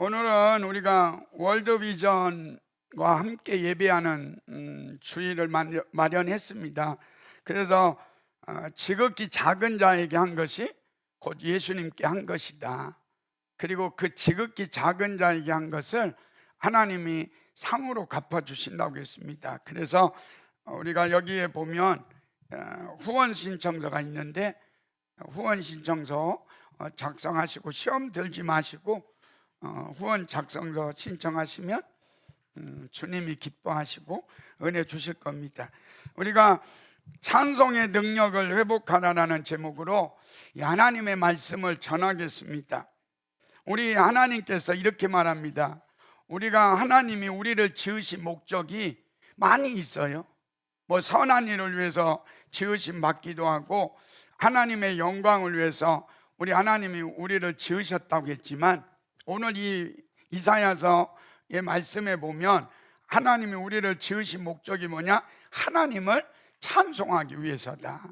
오늘은 우리가 월드비전과 함께 예배하는 주일을 마련했습니다. 그래서 지극히 작은 자에게 한 것이 곧 예수님께 한 것이다. 그리고 그 지극히 작은 자에게 한 것을 하나님이 상으로 갚아주신다고 했습니다. 그래서 우리가 여기에 보면 후원 신청서가 있는데 후원 신청서 작성하시고 시험 들지 마시고 후원 작성서 신청하시면 주님이 기뻐하시고 은혜 주실 겁니다. 우리가 찬송의 능력을 회복하라는 제목으로 하나님의 말씀을 전하겠습니다. 우리 하나님께서 이렇게 말합니다. 우리가 하나님이 우리를 지으신 목적이 많이 있어요. 뭐 선한 일을 위해서 지으심 받기도 하고 하나님의 영광을 위해서 우리 하나님이 우리를 지으셨다고 했지만 오늘 이 이사야서의 말씀에 보면 하나님이 우리를 지으신 목적이 뭐냐? 하나님을 찬송하기 위해서다.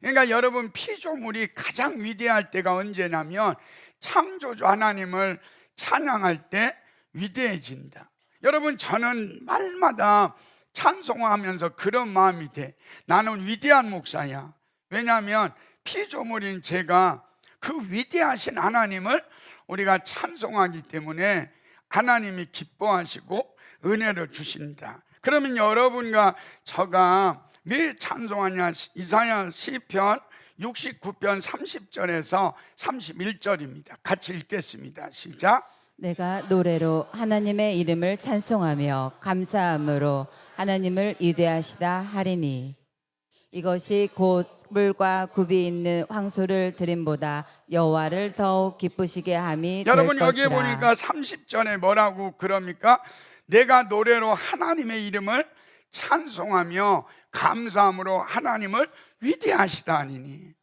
그러니까 여러분, 피조물이 가장 위대할 때가 언제냐면 창조주 하나님을 찬양할 때 위대해진다. 여러분, 저는 말마다 찬송하면서 그런 마음이 돼. 나는 위대한 목사야. 왜냐하면 피조물인 제가 그 위대하신 하나님을 우리가 찬송하기 때문에 하나님이 기뻐하시고 은혜를 주신다. 그러면 여러분과 저가 왜 찬송하냐? 이사야 시편 69편 30절에서 31절입니다. 같이 읽겠습니다. 시작. 내가 노래로 하나님의 이름을 찬송하며 감사함으로 하나님을 위대하시다 하리니 이것이 곧 물과 굽이 있는 황소를 드림보다 여호와를 더욱 기쁘시게 함이 될 여러분, 것이라. 여기에 보니까 30절에 뭐라고 그럽니까? 내가 노래로 하나님의 이름을 찬송하며 감사함으로 하나님을 위대하시다 하니니,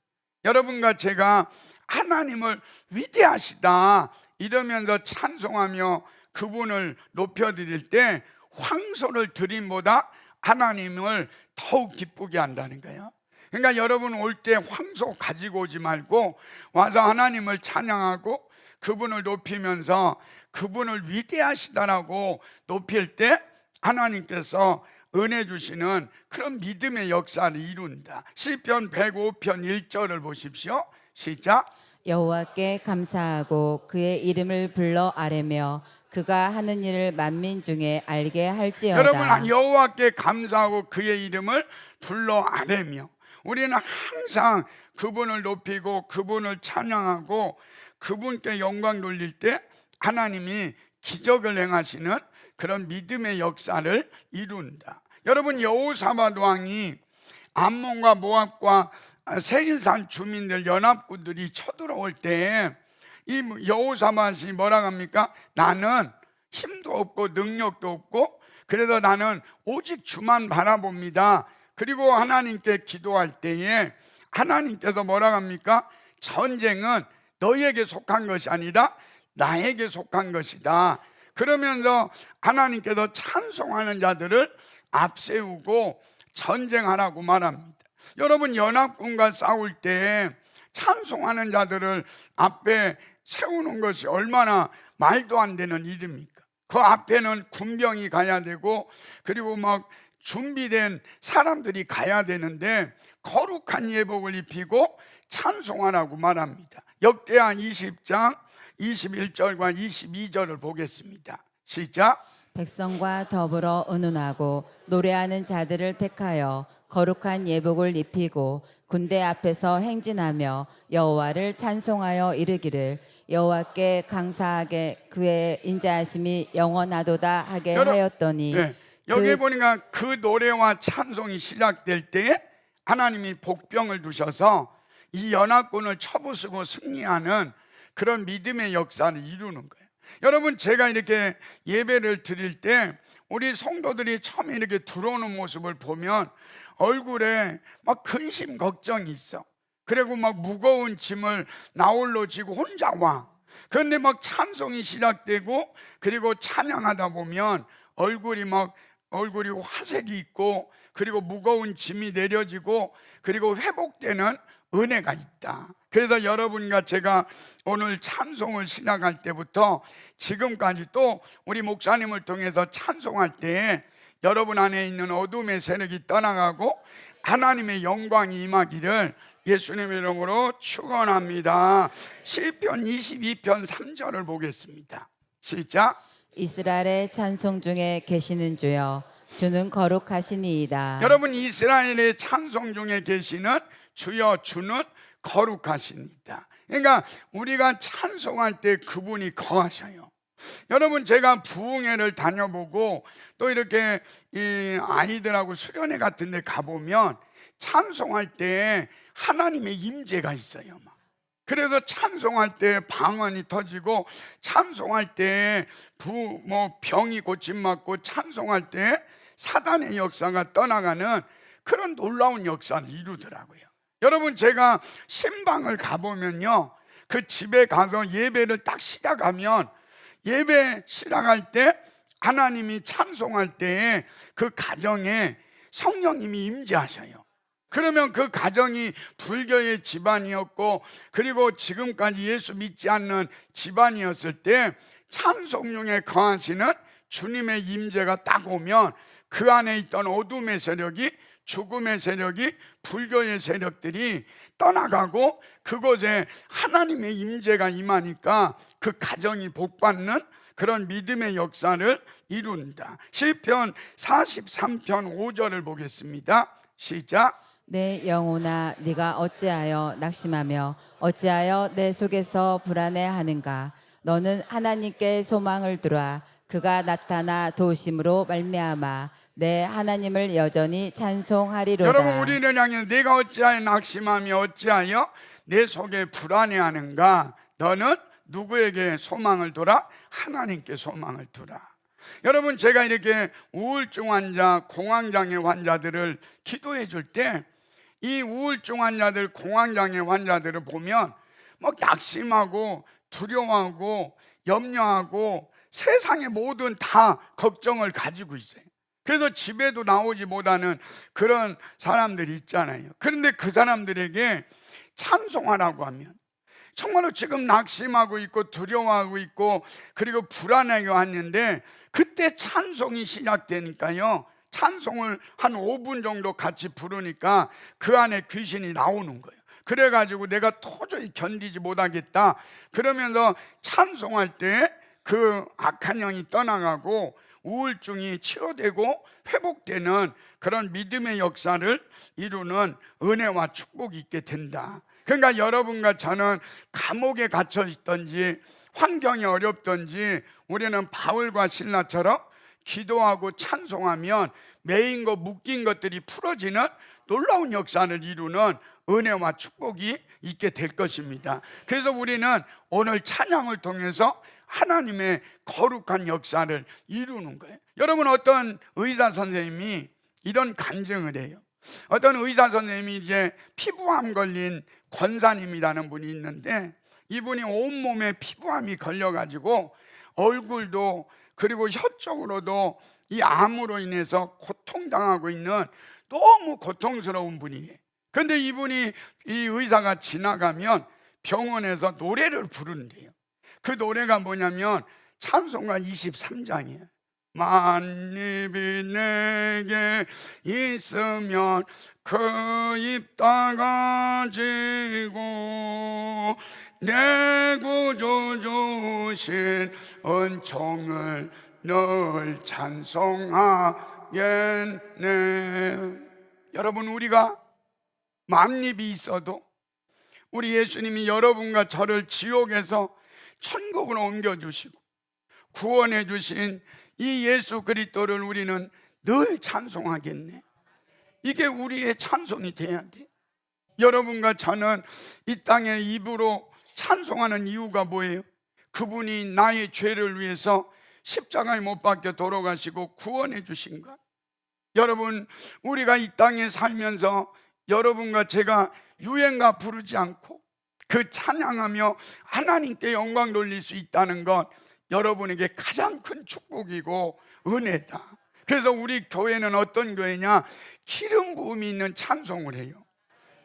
여러분과 제가 하나님을 위대하시다 이러면서 찬송하며 그분을 높여드릴 때 황소를 드림보다 하나님을 더욱 기쁘게 한다는 거예요. 그러니까 여러분 올 때 황소 가지고 오지 말고 와서 하나님을 찬양하고 그분을 높이면서 그분을 위대하시다라고 높일 때 하나님께서 은혜 주시는 그런 믿음의 역사를 이룬다. 시편 105편 1절을 보십시오. 시작. 여호와께 감사하고 그의 이름을 불러 아뢰며 그가 하는 일을 만민 중에 알게 할지어다. 여러분, 여호와께 감사하고 그의 이름을 불러 아뢰며, 우리는 항상 그분을 높이고 그분을 찬양하고 그분께 영광 돌릴 때 하나님이 기적을 행하시는 그런 믿음의 역사를 이룬다. 여러분, 여호사밧 왕이 암몬과 모압과 세일산 주민들 연합군들이 쳐들어올 때 이 여호사밧이 뭐라고 합니까? 나는 힘도 없고 능력도 없고 그래서 나는 오직 주만 바라봅니다. 그리고 하나님께 기도할 때에 하나님께서 뭐라고 합니까? 전쟁은 너희에게 속한 것이 아니라 나에게 속한 것이다. 그러면서 하나님께서 찬송하는 자들을 앞세우고 전쟁하라고 말합니다. 여러분, 연합군과 싸울 때 찬송하는 자들을 앞에 세우는 것이 얼마나 말도 안 되는 일입니까? 그 앞에는 군병이 가야 되고 그리고 막 준비된 사람들이 가야 되는데 거룩한 예복을 입히고 찬송하라고 말합니다. 역대하 20장 21절과 22절을 보겠습니다. 시작. 백성과 더불어 의논하고 노래하는 자들을 택하여 거룩한 예복을 입히고 군대 앞에서 행진하며 여호와를 찬송하여 이르기를 여호와께 감사하게 그의 인자하심이 영원하도다 하게 하였더니. 네, 여기 보니까 그 노래와 찬송이 시작될 때에 하나님이 복병을 두셔서 이 연합군을 쳐부수고 승리하는 그런 믿음의 역사를 이루는 거예요. 여러분, 제가 이렇게 예배를 드릴 때 우리 성도들이 처음에 이렇게 들어오는 모습을 보면 얼굴에 막 근심 걱정이 있어. 그리고 막 무거운 짐을 나홀로 지고 혼자 와. 그런데 막 찬송이 시작되고 그리고 찬양하다 보면 얼굴이 막 얼굴이 화색이 있고 그리고 무거운 짐이 내려지고 그리고 회복되는 은혜가 있다. 그래서 여러분과 제가 오늘 찬송을 시작할 때부터 지금까지 또 우리 목사님을 통해서 찬송할 때 여러분 안에 있는 어둠의 세력이 떠나가고 하나님의 영광이 임하기를 예수님의 이름으로 축원합니다. 시편 22편 3절을 보겠습니다. 시작. 이스라엘의 찬송 중에 계시는 주여, 주는 거룩하시니이다. 여러분, 이스라엘의 찬송 중에 계시는 주여, 주는 거룩하시니이다. 그러니까 우리가 찬송할 때 그분이 거하셔요. 여러분, 제가 부흥회를 다녀보고 또 이렇게 이 아이들하고 수련회 같은 데 가보면 찬송할 때 하나님의 임재가 있어요. 그래서 찬송할 때 방언이 터지고 찬송할 때 병이 고침받고 찬송할 때 사단의 역사가 떠나가는 그런 놀라운 역사를 이루더라고요. 여러분, 제가 신방을 가보면요, 그 집에 가서 예배를 딱 시작하면 예배 시작할 때 하나님이 찬송할 때 그 가정에 성령님이 임재하셔요. 그러면 그 가정이 불교의 집안이었고 그리고 지금까지 예수 믿지 않는 집안이었을 때 찬송 중에 거하시는 주님의 임재가 딱 오면 그 안에 있던 어둠의 세력이, 죽음의 세력이, 불교의 세력들이 떠나가고 그곳에 하나님의 임재가 임하니까 그 가정이 복받는 그런 믿음의 역사를 이룬다. 시편 43편 5절을 보겠습니다. 시작. 내 영혼아, 네가 어찌하여 낙심하며 어찌하여 내 속에서 불안해하는가? 너는 하나님께 소망을 두라. 그가 나타나 도우심으로 말미암아 내 하나님을 여전히 찬송하리로다. 여러분, 우리를 향해 내가 어찌하여 낙심하며 어찌하여 내 속에 불안해하는가? 너는 누구에게 소망을 두라? 하나님께 소망을 두라. 여러분, 제가 이렇게 우울증 환자, 공황장애 환자들을 기도해 줄 때 이 우울증 환자들, 공황장애 환자들을 보면 막 낙심하고 두려워하고 염려하고 세상의 모든 다 걱정을 가지고 있어요. 그래서 집에도 나오지 못하는 그런 사람들이 있잖아요. 그런데 그 사람들에게 찬송하라고 하면 정말로 지금 낙심하고 있고 두려워하고 있고 그리고 불안하게 왔는데 그때 찬송이 시작되니까요, 찬송을 한 5분 정도 같이 부르니까 그 안에 귀신이 나오는 거예요. 그래가지고 내가 도저히 견디지 못하겠다 그러면서 찬송할 때 그 악한 영이 떠나가고 우울증이 치료되고 회복되는 그런 믿음의 역사를 이루는 은혜와 축복이 있게 된다. 그러니까 여러분과 저는 감옥에 갇혀 있든지 환경이 어렵든지 우리는 바울과 실라처럼 기도하고 찬송하면 매인 것 묶인 것들이 풀어지는 놀라운 역사를 이루는 은혜와 축복이 있게 될 것입니다. 그래서 우리는 오늘 찬양을 통해서 하나님의 거룩한 역사를 이루는 거예요. 여러분, 어떤 의사 선생님이 이런 간증을 해요. 어떤 의사 선생님이 이제 피부암 걸린 권사님이라는 분이 있는데 이분이 온몸에 피부암이 걸려가지고 얼굴도 그리고 혀 쪽으로도 이 암으로 인해서 고통당하고 있는 너무 고통스러운 분이에요. 그런데 이분이, 이 의사가 지나가면 병원에서 노래를 부른대요. 그 노래가 뭐냐면 찬송가 23장이에요. 만입이 내게 있으면 그 입 다 가지고 내 구주 주신 은총을 늘 찬송하겠네. 여러분, 우리가 만입이 있어도 우리 예수님이 여러분과 저를 지옥에서 천국으로 옮겨주시고 구원해 주신 이 예수 그리스도를 우리는 늘 찬송하겠네. 이게 우리의 찬송이 돼야 돼. 여러분과 저는 이 땅에 입으로 찬송하는 이유가 뭐예요? 그분이 나의 죄를 위해서 십자가에 못 박혀 돌아가시고 구원해 주신 것. 여러분, 우리가 이 땅에 살면서 여러분과 제가 유행가 부르지 않고 그 찬양하며 하나님께 영광 돌릴 수 있다는 것, 여러분에게 가장 큰 축복이고 은혜다. 그래서 우리 교회는 어떤 교회냐? 기름 부음이 있는 찬송을 해요.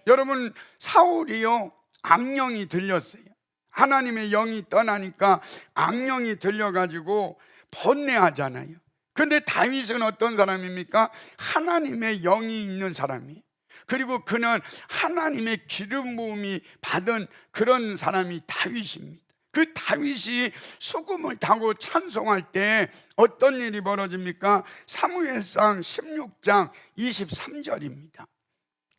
여러분, 사울이요 악령이 들렸어요. 하나님의 영이 떠나니까 악령이 들려가지고 번뇌하잖아요. 근데 다윗은 어떤 사람입니까? 하나님의 영이 있는 사람이에요. 그리고 그는 하나님의 기름 부음이 받은 그런 사람이 다윗입니다. 그 다윗이 수금을 타고 찬송할 때 어떤 일이 벌어집니까? 사무엘상 16장 23절입니다.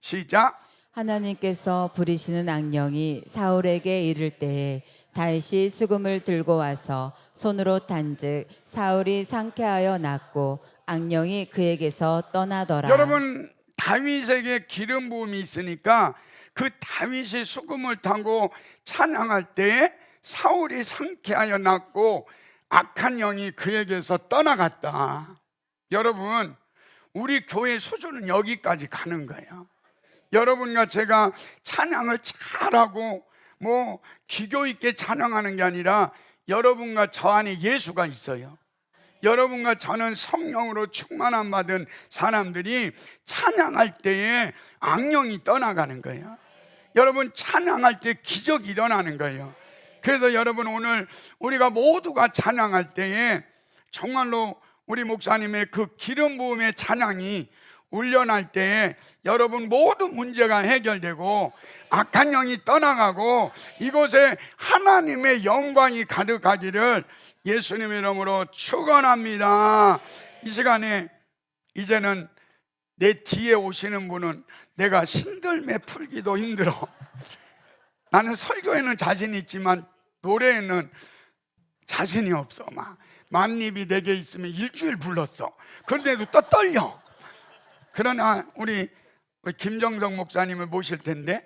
시작. 하나님께서 부리시는 악령이 사울에게 이를 때에 다윗이 수금을 들고 와서 손으로 탄즉 사울이 상쾌하여 낫고 악령이 그에게서 떠나더라. 여러분, 다윗에게 기름 부음이 있으니까 그 다윗이 수금을 타고 찬양할 때 사울이 상쾌하여 낫고 악한 영이 그에게서 떠나갔다. 여러분, 우리 교회 수준은 여기까지 가는 거예요. 여러분과 제가 찬양을 잘하고 뭐 기교 있게 찬양하는 게 아니라 여러분과 저 안에 예수가 있어요. 여러분과 저는 성령으로 충만함 받은 사람들이 찬양할 때에 악령이 떠나가는 거예요. 여러분, 찬양할 때 기적이 일어나는 거예요. 그래서 여러분, 오늘 우리가 모두가 찬양할 때에 정말로 우리 목사님의 그 기름 부음의 찬양이 울려날 때에 여러분 모두 문제가 해결되고 악한 영이 떠나가고 이곳에 하나님의 영광이 가득하기를 예수님의 이름으로 축원합니다. 이 시간에 이제는 내 뒤에 오시는 분은 내가 신들매 풀기도 힘들어. 나는 설교에는 자신 있지만 노래에는 자신이 없어. 막 만입이 내게 있으면 일주일 불렀어. 그런데도 또 떨려. 그러나 우리 김정석 목사님을 모실 텐데,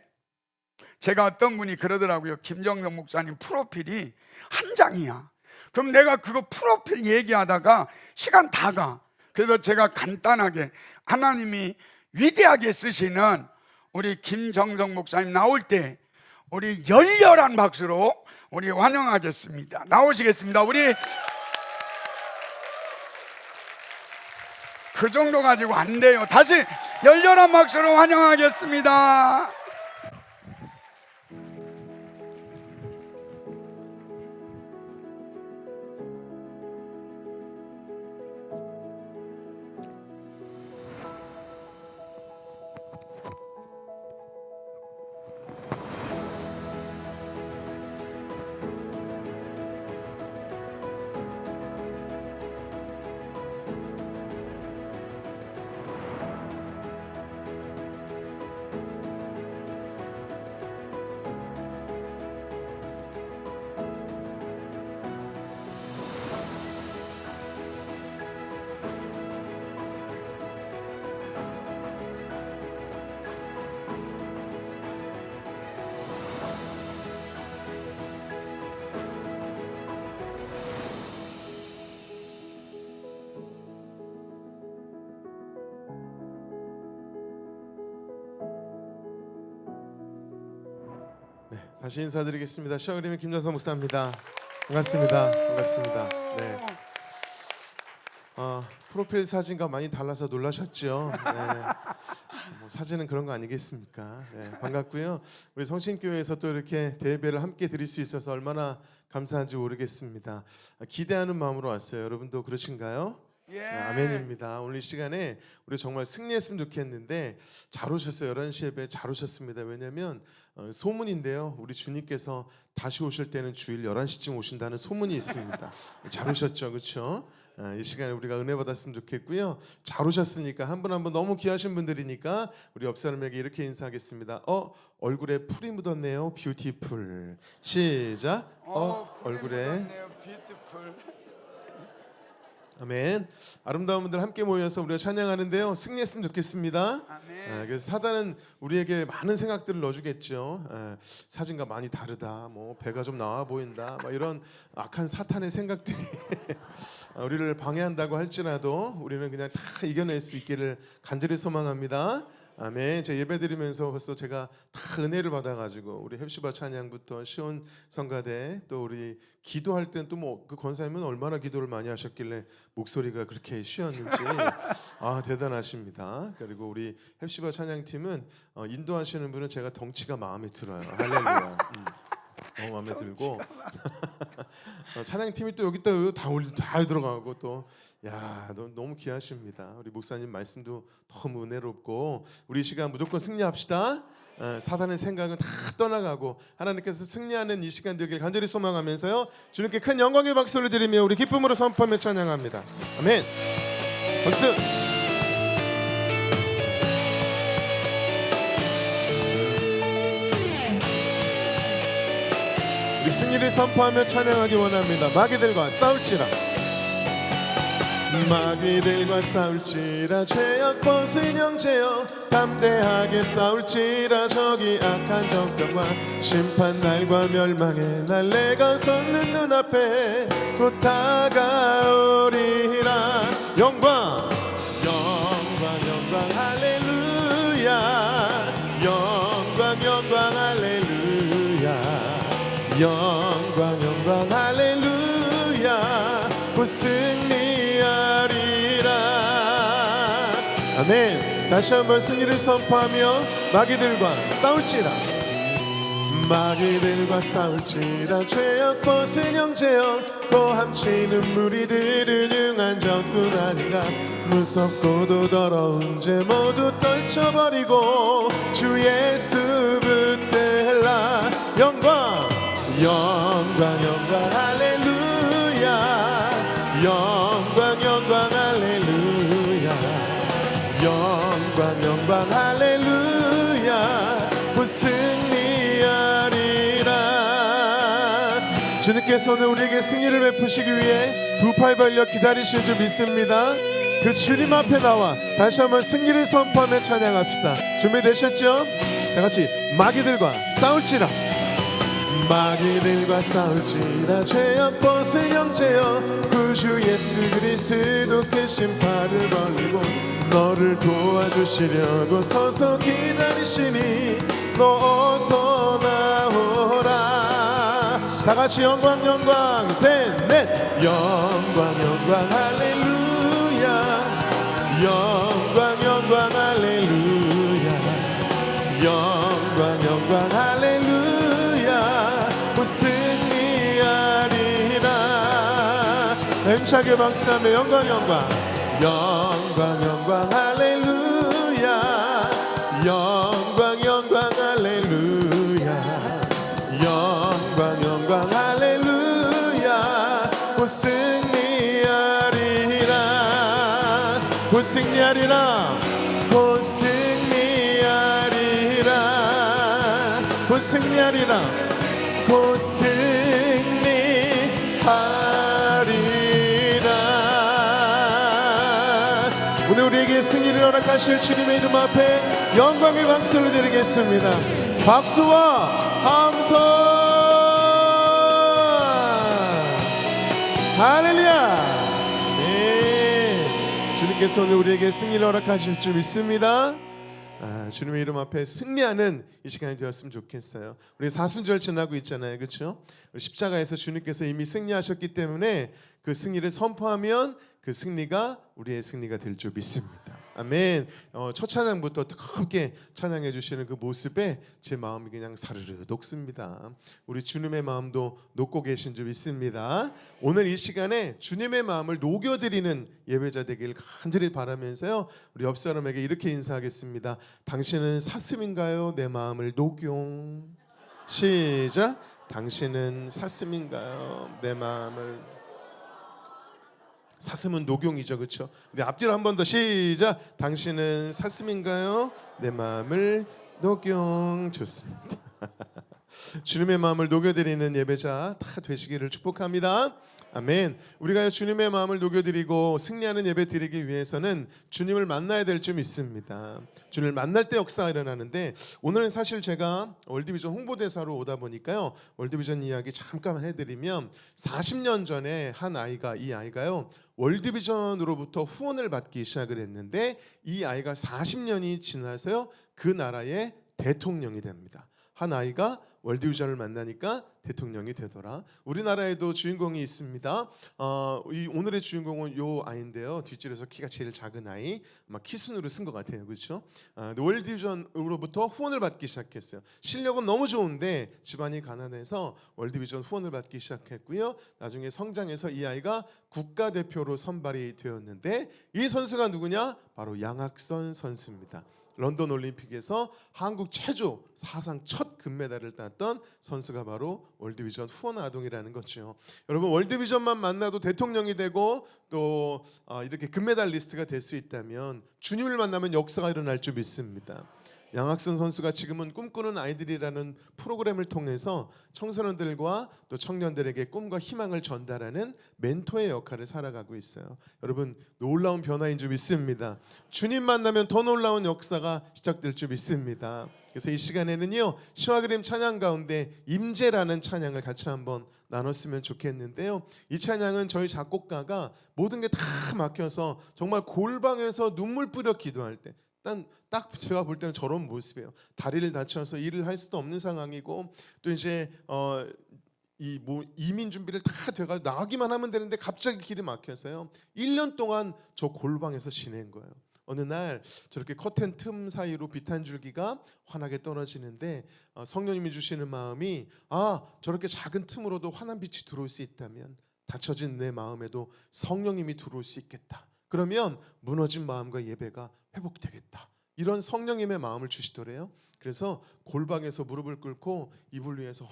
제가 어떤 분이 그러더라고요. 김정석 목사님 프로필이 한 장이야. 그럼 내가 그거 프로필 얘기하다가 시간 다 가. 그래서 제가 간단하게 하나님이 위대하게 쓰시는 우리 김정석 목사님 나올 때 우리 열렬한 박수로 우리 환영하겠습니다. 나오시겠습니다. 우리 그 정도 가지고 안 돼요. 다시 열렬한 박수로 환영하겠습니다. 다시 인사드리겠습니다. 시어그림의 김정석 목사입니다. 반갑습니다. 반갑습니다. 네. 프로필 사진과 많이 달라서 놀라셨죠? 네. 뭐 사진은 그런 거 아니겠습니까? 네, 반갑고요. 우리 성신교회에서 또 이렇게 대예배를 함께 드릴 수 있어서 얼마나 감사한지 모르겠습니다. 기대하는 마음으로 왔어요. 여러분도 그러신가요? 네, 아멘입니다. 오늘 이 시간에 우리 정말 승리했으면 좋겠는데 잘 오셨어요. 11시 예배 잘 오셨습니다. 왜냐하면 소문인데요. 우리 주님께서 다시 오실 때는 주일 11시쯤 오신다는 소문이 있습니다. 잘 오셨죠? 그렇죠? 이 시간에 우리가 은혜 받았으면 좋겠고요. 잘 오셨으니까 한 분 한 분 너무 귀하신 분들이니까 우리 옆 사람에게 이렇게 인사하겠습니다. 얼굴에 풀이 묻었네요. 뷰티풀. 시작. 얼굴에 뷰티풀. 아멘. 아름다운 분들 함께 모여서 우리가 찬양하는데요. 승리했으면 좋겠습니다. 아멘. 그래서 사단은 우리에게 많은 생각들을 넣어주겠죠. 사진과 많이 다르다. 뭐 배가 좀 나와 보인다. 뭐 이런 악한 사탄의 생각들이 우리를 방해한다고 할지라도 우리는 그냥 다 이겨낼 수 있기를 간절히 소망합니다. 아멘. 제 예배 드리면서 벌써 제가 다 은혜를 받아가지고 우리 헵시바 찬양부터 시온 성가대 또 우리 기도할 땐 또 뭐 그 권사님은 얼마나 기도를 많이 하셨길래 목소리가 그렇게 쉬었는지 대단하십니다. 그리고 우리 헵시바 찬양팀은 인도하시는 분은 제가 덩치가 마음에 들어요. 할렐루야. 너무 마음에 들고 찬양팀이 또 여기다 다 들어가고 또 너무 귀하십니다. 우리 목사님 말씀도 너무 은혜롭고 우리 이 시간 무조건 승리합시다. 사단의 생각은 다 떠나가고 하나님께서 승리하는 이 시간 되길 간절히 소망하면서요, 주님께 큰 영광의 박수를 드리며 우리 기쁨으로 선포하며 찬양합니다. 아멘. 박수. 우리 승리를 선포하며 찬양하기 원합니다. 마귀들과 싸울지라, 마귀들과 싸울지라, 죄악 벗은 형제여 담대하게 싸울지라. 저기 악한 정병과 심판날과 멸망의 날 내가 섰는 눈앞에 곧 다가오리라. 영광 영광 영광 할렐루야. 영광 영광 할렐루야. 영광 영광 할렐루야. 곧 승리하리라. 아멘. 다시 한번 승리를 선포하며 마귀들과 싸울지라, 마귀들과 싸울지라. 죄악 벗은 형제여 고함치는 무리들은 융한 적군 아닌가. 무섭고도 더러운 죄 모두 떨쳐버리고 주 예수 붙들라. 영광 영광 영광 할렐루야. 영광 영광 할렐루야. 영광 영광 할렐루야. 곧 승리하리라. 주님께서 오늘 우리에게 승리를 베푸시기 위해 두 팔 벌려 기다리실 줄 믿습니다. 그 주님 앞에 나와 다시 한번 승리를 선포하며 찬양합시다. 준비되셨죠? 다같이 마귀들과 싸울지라, 마귀들과 싸울지라. 죄악 벗은 형제여 구주 예수 그리스도 그 심판을 벌리고 너를 도와주시려고 서서 기다리시니 너 어서 나오라. 다같이 영광 영광 셋넷. 영광 영광 할렐루야. 영광 영광 할렐루야. 영광 영광 할렐루야. 곧 승리하리라. 힘차게 박수하며 영광 영광 영광 영광 할렐루야. 영광 영광 할렐루야. 영광 영광 할렐루야. 곧 승리하리라. 곧 승리하리라. 곧 승리하리라. 곧 승리하리라. 곧 승리하리라. 오늘 우리에게 승리를 허락하실 주님의 이름 앞에 영광의 박수를 드리겠습니다. 박수와 함성. 할렐루야. 네, 주님께서 오늘 우리에게 승리를 허락하실 줄 믿습니다. 주님의 이름 앞에 승리하는 이 시간이 되었으면 좋겠어요. 우리 사순절 지나고 있잖아요, 그렇죠? 십자가에서 주님께서 이미 승리하셨기 때문에 그 승리를 선포하면 그 승리가 우리의 승리가 될 줄 믿습니다. 아멘. 첫 찬양부터 뜨겁게 찬양해 주시는 그 모습에 제 마음이 그냥 사르르 녹습니다. 우리 주님의 마음도 녹고 계신 줄 믿습니다. 오늘 이 시간에 주님의 마음을 녹여드리는 예배자 되길 간절히 바라면서요, 우리 옆 사람에게 이렇게 인사하겠습니다. 당신은 사슴인가요? 내 마음을 녹용. 시작. 당신은 사슴인가요? 내 마음을. 사슴은 녹용이죠, 그렇죠? 우리 앞뒤로 한 번 더 시작. 당신은 사슴인가요? 내 마음을 녹용. 좋습니다. 주님의 마음을 녹여드리는 예배자 다 되시기를 축복합니다. 아멘. 우리가 주님의 마음을 녹여드리고 승리하는 예배 드리기 위해서는 주님을 만나야 될 줄 믿습니다. 주님을 만날 때 역사가 일어나는데, 오늘은 사실 제가 월드비전 홍보대사로 오다 보니까요, 월드비전 이야기 잠깐 해드리면, 40년 전에 한 아이가, 이 아이가요 월드비전으로부터 후원을 받기 시작을 했는데, 이 아이가 40년이 지나서요 그 나라의 대통령이 됩니다. 한 아이가 월드비전을 만나니까 대통령이 되더라. 우리나라에도 주인공이 있습니다. 이 오늘의 주인공은 요 아이인데요. 뒷줄에서 키가 제일 작은 아이, 아마 키순으로 쓴 것 같아요, 그렇죠? 월드비전으로부터 후원을 받기 시작했어요. 실력은 너무 좋은데 집안이 가난해서 월드비전 후원을 받기 시작했고요. 나중에 성장해서 이 아이가 국가대표로 선발이 되었는데, 이 선수가 누구냐? 바로 양학선 선수입니다. 런던 올림픽에서 한국 최초 사상 첫 금메달을 땄던 선수가 바로 월드비전 후원 아동이라는 거죠. 여러분, 월드비전만 만나도 대통령이 되고 또 이렇게 금메달리스트가 될 수 있다면, 주님을 만나면 역사가 일어날 줄 믿습니다. 양학선 선수가 지금은 꿈꾸는 아이들이라는 프로그램을 통해서 청소년들과 또 청년들에게 꿈과 희망을 전달하는 멘토의 역할을 살아가고 있어요. 여러분, 놀라운 변화인 줄 믿습니다. 주님 만나면 더 놀라운 역사가 시작될 줄 믿습니다. 그래서 이 시간에는요, 시와 그림 찬양 가운데 임재라는 찬양을 같이 한번 나눴으면 좋겠는데요. 이 찬양은 저희 작곡가가 모든 게 다 막혀서 정말 골방에서 눈물 뿌려 기도할 때, 딱 제가 볼 때는 저런 모습이에요. 다리를 다쳐서 일을 할 수도 없는 상황이고, 또 이제 이민 준비를 다 돼가지고 나가기만 하면 되는데 갑자기 길이 막혀서요 1년 동안 저 골방에서 지낸 거예요. 어느 날 저렇게 커튼 틈 사이로 빛 한 줄기가 환하게 떨어지는데, 성령님이 주시는 마음이, 저렇게 작은 틈으로도 환한 빛이 들어올 수 있다면 닫혀진 내 마음에도 성령님이 들어올 수 있겠다. 그러면 무너진 마음과 예배가 회복되겠다. 이런 성령님의 마음을 주시더래요. 그래서 골방에서 무릎을 꿇고 이불 위에서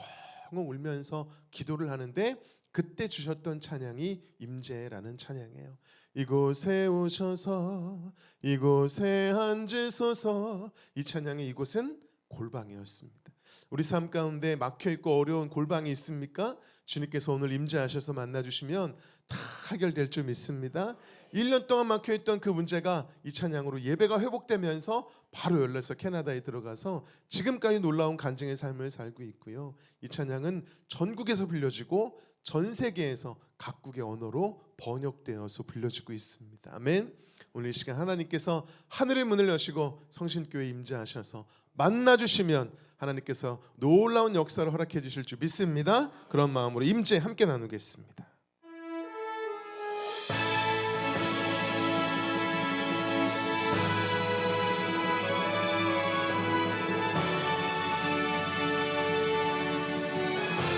헝헝 울면서 기도를 하는데, 그때 주셨던 찬양이 임재라는 찬양이에요. 이곳에 오셔서 이곳에 앉으소서. 이 찬양의 이곳은 골방이었습니다. 우리 삶 가운데 막혀있고 어려운 골방이 있습니까? 주님께서 오늘 임재하셔서 만나주시면 다 해결될 줄 믿습니다. 1년 동안 막혀있던 그 문제가 이 찬양으로 예배가 회복되면서 바로 열려서 캐나다에 들어가서 지금까지 놀라운 간증의 삶을 살고 있고요. 이 찬양은 전국에서 불려지고 전 세계에서 각국의 언어로 번역되어서 불려지고 있습니다. 아멘. 오늘 이 시간 하나님께서 하늘의 문을 여시고 성신교회에 임재하셔서 만나주시면 하나님께서 놀라운 역사를 허락해 주실 줄 믿습니다. 그런 마음으로 임재 함께 나누겠습니다.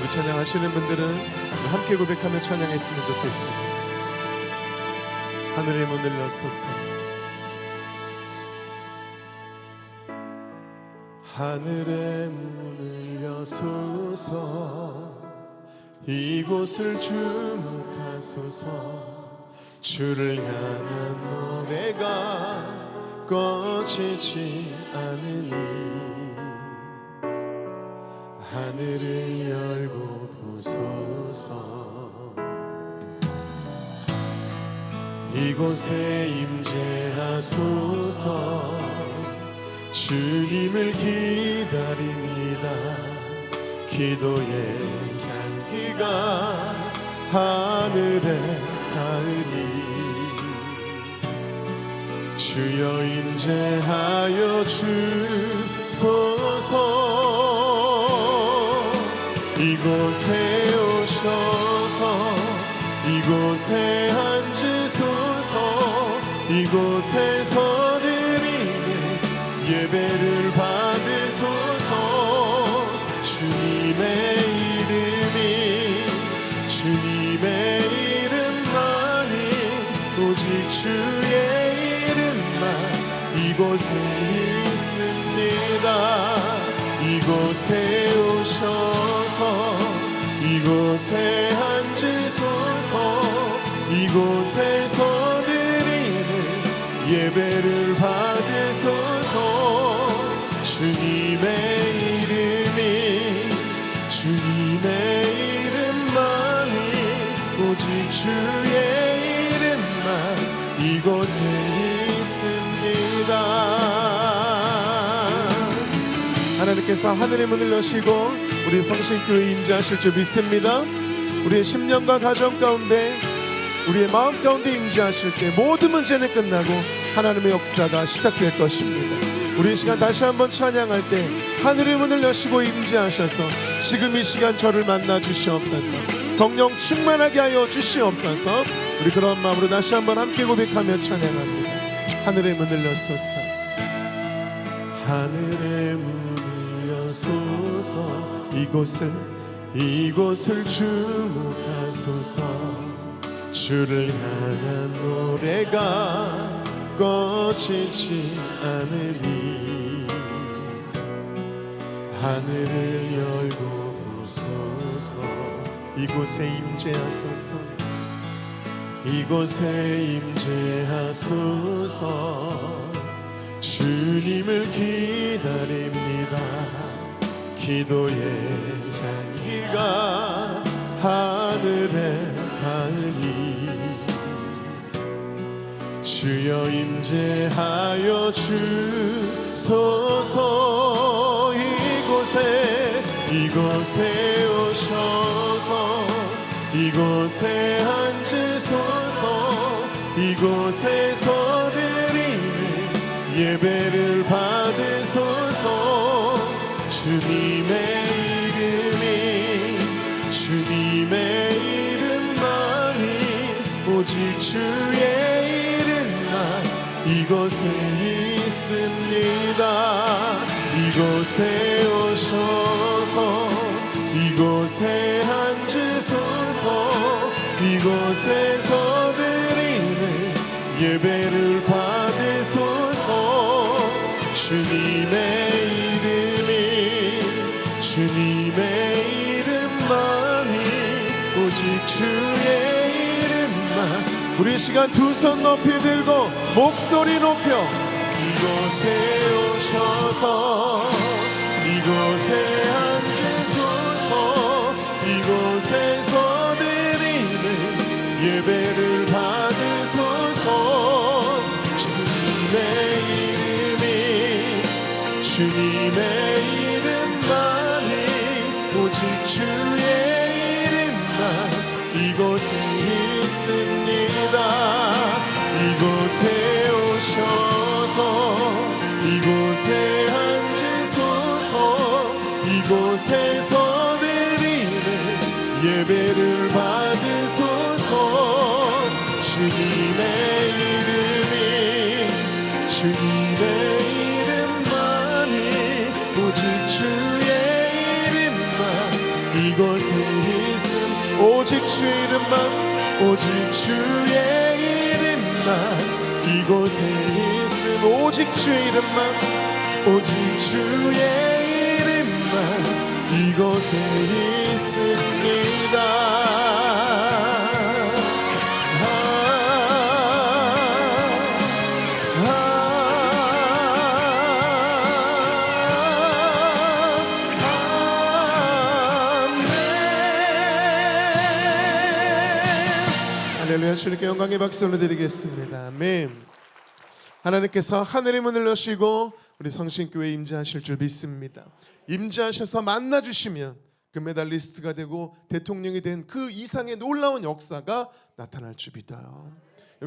우리 찬양하시는 분들은 함께 고백하며 찬양했으면 좋겠습니다. 하늘의 문을 여소서, 하늘의 문을 여소서, 이곳을 주목하소서. 주를 향한 노래가 꺼지지 않으니 하늘을 열고 보소서. 이곳에 임재하소서. 주님을 기다립니다. 기도의 향기가 하늘에 닿으니 주여 임재하여 주소서. 이곳에 오셔서 이곳에 앉으소서. 이곳에서 드리는 예배를 받으소서. 주님의 이름만이 오직 주의 이름만 이곳에 있습니다. 이곳에 오셔서 이곳에 앉으소서. 이곳에서 드리는 예배를 받으소서. 주님의 이름만이 오직 주의 이름만 이곳에 있습니다. 하나님께서 하늘의 문을 여시고 우리 성신교회 임재하실 줄 믿습니다. 우리의 심령과 가정 가운데, 우리의 마음 가운데 임재하실 때 모든 문제는 끝나고 하나님의 역사가 시작될 것입니다. 우리 이 시간 다시 한번 찬양할 때 하늘의 문을 여시고 임재하셔서 지금 이 시간 저를 만나 주시옵소서. 성령 충만하게 하여 주시옵소서. 우리 그런 마음으로 다시 한번 함께 고백하며 찬양합니다. 하늘의 문을 여소서. 하늘의 문을 여소서. 이곳을 주목하소서. 주를 향한 노래가 꺼지지 않으니 하늘을 열고 보소서. 이곳에 임재하소서. 이곳에 임재하소서. 주님을 기다립니다. 기도의 향기가 하늘에 닿으니 주여 임재하여 주소서. 이곳에 오셔서 이곳에 앉으소서. 이곳에서 드리는 예배를 받으소서. 주님의 이름만이 오직 주의 이름만 이곳에 있습니다. 이곳에 오셔서 이곳에 앉으소서. 이곳에서 드리는 예배를 받으소서. 주님의 이름만이 오직 주의 이름만. 우리 시간 두 손 높이 들고 목소리 높여 이곳에 오셔서 이곳에 앉으소서. 이곳에서 드리는 예배를 받으소서. 주님의 이름만이 오직 주의 이름만 이곳에 있습니다. 이곳에 오셔서 이곳에 앉으소서. 이곳에서 드리는 예배를 받으소서. 주님의 이름만이 오직 주의 이름만 이곳에 있음. 오직 주의 이름만 오직 주의 이름만 이곳에 있음. 오직 주의 이름만 오직 주의 이름만 이곳에 있습니다. 할렐루야. 주님께 영광의 박수 올려드리겠습니다. 아멘. 하나님께서 하늘의 문을 여시고 우리 성신교회에 임재하실 줄 믿습니다. 임재하셔서 만나주시면 금메달리스트가 되고 대통령이 된 그 이상의 놀라운 역사가 나타날 줄 믿어요.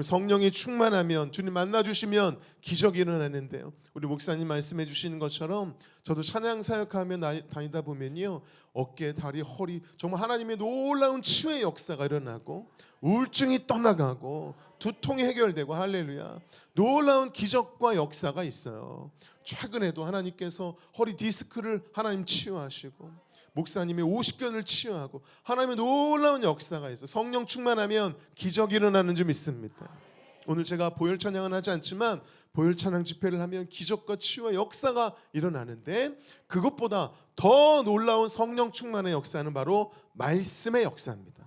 성령이 충만하면, 주님 만나주시면 기적이 일어나는데요. 우리 목사님 말씀해 주시는 것처럼 저도 찬양 사역하며 다니다 보면요, 어깨, 다리, 허리 정말 하나님의 놀라운 치유의 역사가 일어나고 우울증이 떠나가고 두통이 해결되고, 할렐루야, 놀라운 기적과 역사가 있어요. 최근에도 하나님께서 허리 디스크를 하나님 치유하시고 목사님의 50견을 치유하고 하나님의 놀라운 역사가 있어요. 성령 충만하면 기적이 일어나는 줄 믿습니다. 오늘 제가 보혈 찬양은 하지 않지만 보혈 찬양 집회를 하면 기적과 치유와 역사가 일어나는데, 그것보다 더 놀라운 성령 충만의 역사는 바로 말씀의 역사입니다.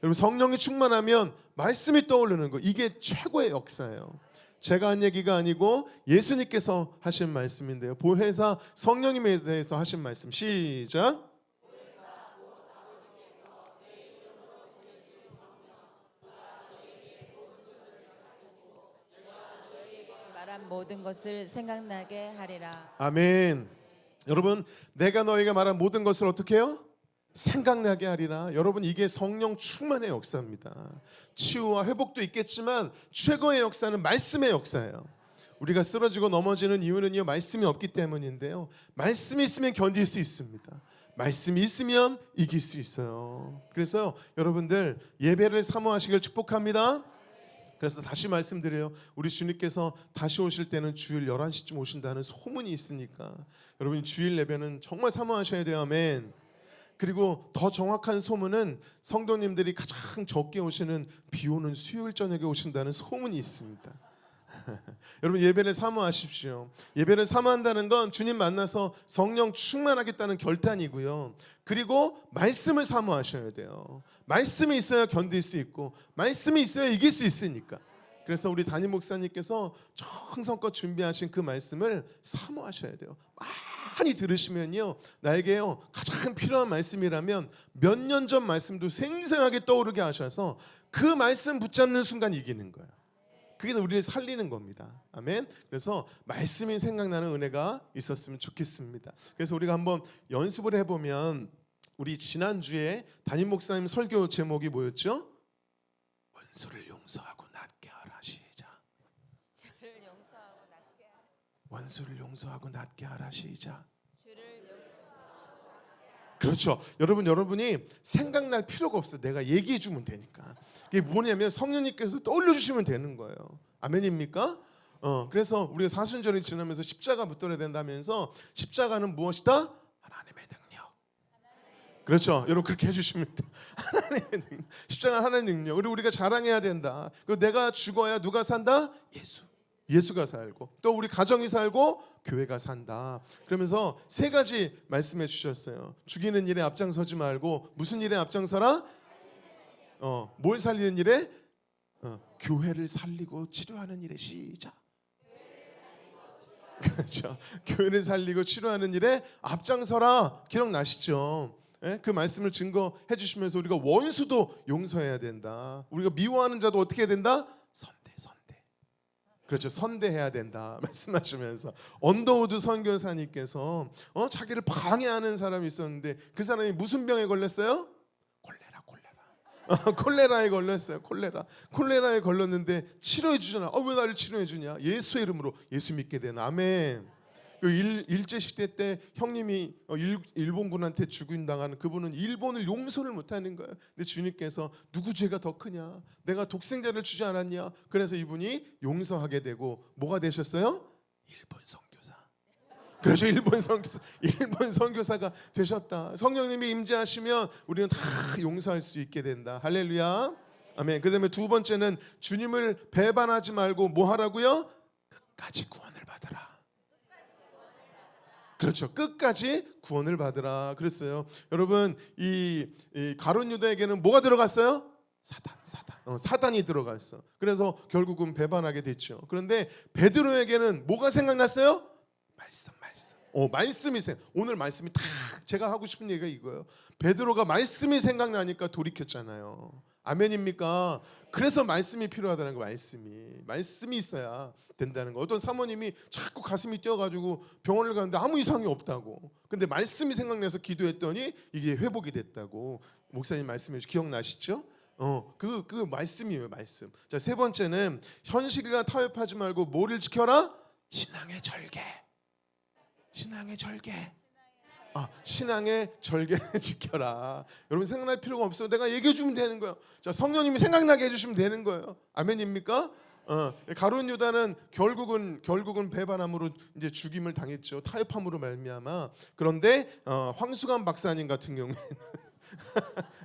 여러분, 성령이 충만하면 말씀이 떠오르는 거, 이게 최고의 역사예요. 제가 한 얘기가 아니고 예수님께서 하신 말씀인데요. 보혜사 성령님에 대해서 하신 말씀, 시작. 말한 모든 것을 생각나게 하리라. 아멘. 여러분, 내가 너희가 말한 모든 것을 어떻게 해요? 생각나게 하리라. 여러분, 이게 성령 충만의 역사입니다. 치유와 회복도 있겠지만 최고의 역사는 말씀의 역사예요. 우리가 쓰러지고 넘어지는 이유는요, 말씀이 없기 때문인데요, 말씀이 있으면 견딜 수 있습니다. 말씀이 있으면 이길 수 있어요. 그래서 여러분들 예배를 사모하시길 축복합니다. 그래서 다시 말씀드려요. 우리 주님께서 다시 오실 때는 주일 11시쯤 오신다는 소문이 있으니까 여러분 주일 예배는 정말 사모하셔야 돼요. 아멘. 그리고 더 정확한 소문은 성도님들이 가장 적게 오시는 비 오는 수요일 저녁에 오신다는 소문이 있습니다. 여러분 예배를 사모하십시오. 예배를 사모한다는 건 주님 만나서 성령 충만하겠다는 결단이고요. 그리고 말씀을 사모하셔야 돼요. 말씀이 있어야 견딜 수 있고 말씀이 있어야 이길 수 있으니까. 그래서 우리 담임 목사님께서 정성껏 준비하신 그 말씀을 사모하셔야 돼요. 많이 들으시면요, 나에게요 가장 필요한 말씀이라면 몇 년 전 말씀도 생생하게 떠오르게 하셔서 그 말씀 붙잡는 순간 이기는 거예요. 그게 우리를 살리는 겁니다. 아멘. 그래서 말씀이 생각나는 은혜가 있었으면 좋겠습니다. 그래서 우리가 한번 연습을 해보면, 우리 지난주에 담임 목사님 설교 제목이 뭐였죠? 원수를 용서하고 낫게 하라. 시작. 주를 용서하고 낫게 하라. 원수를 용서하고 낫게 하라. 시작. 주를 그렇죠. 여러분이 생각날 필요가 없어요. 내가 얘기해 주면 되니까. 이게 뭐냐면 성령님께서 떠올려 주시면 되는 거예요. 아멘입니까? 그래서 우리가 사순절이 지나면서 십자가 붙들어야 된다면서, 십자가는 무엇이다? 하나님의 능력. 그렇죠. 여러분 그렇게 해주시면 돼요. 하나님의 능력. 십자가 하나님의 능력. 그리고 우리가 자랑해야 된다. 그리고 내가 죽어야 누가 산다? 예수가 살고, 또 우리 가정이 살고 교회가 산다. 그러면서 세 가지 말씀해 주셨어요. 죽이는 일에 앞장서지 말고 무슨 일에 앞장서라? 뭘 살리는 일에? 교회를 살리고 치료하는 일에. 시작. 그렇죠. 교회를 살리고 치료하는 일에 앞장서라. 기억나시죠? 예? 그 말씀을 증거해 주시면서 우리가 원수도 용서해야 된다. 우리가 미워하는 자도 어떻게 해야 된다? 선대. 그렇죠. 선대해야 된다 말씀하시면서, 언더우드 선교사님께서 자기를 방해하는 사람이 있었는데 그 사람이 무슨 병에 걸렸어요? 콜레라에 걸렸어요. 콜레라에 걸렸는데 치료해 주잖아. 왜 나를 치료해 주냐? 예수의 이름으로 예수 믿게 되는. 아멘. 그 일제 시대 때 형님이 일본군한테 죽임당하는 그분은 일본을 용서를 못하는 거예요. 근데 주님께서 누구 죄가 더 크냐? 내가 독생자를 주지 않았냐? 그래서 이분이 용서하게 되고 뭐가 되셨어요? 일본 선교사. 그래서 일본 선교사가 되셨다. 성령님이 임재하시면 우리는 다 용서할 수 있게 된다. 할렐루야. 아멘. 그다음에 두 번째는 주님을 배반하지 말고 뭐 하라고요? 끝까지 구원을 받으라. 그렇죠. 끝까지 구원을 받으라 그랬어요. 여러분 이 가룟 유다에게는 뭐가 들어갔어요? 사단이 들어갔어. 그래서 결국은 배반하게 됐죠. 그런데 베드로에게는 뭐가 생각났어요? 말씀. 말씀이 오늘 말씀이 다 제가 하고 싶은 얘기가 이거예요. 베드로가 말씀이 생각나니까 돌이켰잖아요. 아멘입니까? 그래서 말씀이 필요하다는 거. 말씀이 있어야 된다는 거. 어떤 사모님이 자꾸 가슴이 뛰어가지고 병원을 가는데 아무 이상이 없다고. 근데 말씀이 생각나서 기도했더니 이게 회복이 됐다고. 목사님 말씀해 주시 기억나시죠? 그 말씀이에요. 말씀. 자, 세 번째는 현실과 타협하지 말고 뭐를 지켜라? 신앙의 절개. 신앙의 절개를 지켜라. 여러분 생각날 필요가 없어요. 내가 얘기해 주면 되는 거예요. 자, 성령님이 생각나게 해주시면 되는 거예요. 아멘입니까? 가룟 유다는 결국은 배반함으로 이제 죽임을 당했죠. 타협함으로 말미암아. 그런데 황수관 박사님 같은 경우에는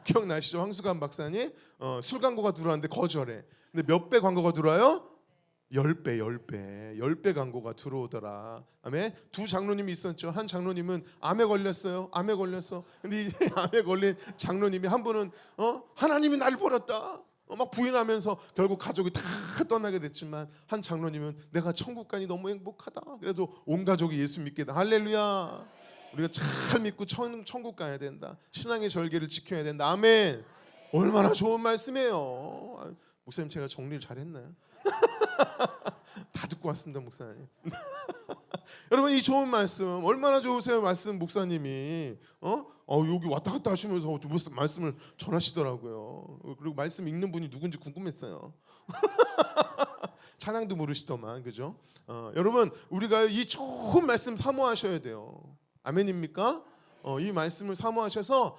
기억나시죠? 황수관 박사님 술 광고가 들어왔는데 거절해. 근데 몇 배 광고가 들어와요? 10배 광고가 들어오더라. 아멘. 두 장로님이 있었죠. 한 장로님은 암에 걸렸어요. 근데 이 암에 걸린 장로님이 한 분은 하나님이 날 버렸다. 막 부인하면서 결국 가족이 다 떠나게 됐지만, 한 장로님은 내가 천국 가니 너무 행복하다. 그래도 온 가족이 예수 믿게 돼. 할렐루야. 우리가 잘 믿고 천국 가야 된다. 신앙의 절개를 지켜야 된다. 아멘. 얼마나 좋은 말씀이에요. 목사님 제가 정리를 잘했나요? 다 듣고 왔습니다, 목사님. 여러분, 이 좋은 말씀 얼마나 좋으세요? 말씀 목사님이 여기 왔다 갔다 하시면서 말씀을 전하시더라고요. 그리고 말씀 읽는 분이 누군지 궁금했어요. 찬양도 모르시더만, 그죠? 여러분, 우리가 이 좋은 말씀 사모하셔야 돼요. 아멘입니까? 이 말씀을 사모하셔서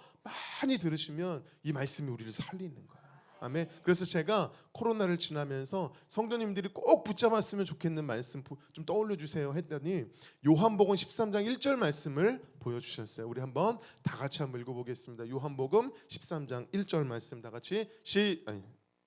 많이 들으시면 이 말씀이 우리를 살리는 거예요. 아멘. 그래서 제가 코로나를 지나면서 성도님들이 꼭 붙잡았으면 좋겠는 말씀 좀 떠올려 주세요 했더니 요한복음 13장 1절 말씀을 보여주셨어요. 우리 한번 다 같이 한번 읽어보겠습니다. 요한복음 13장 1절 말씀 다 같이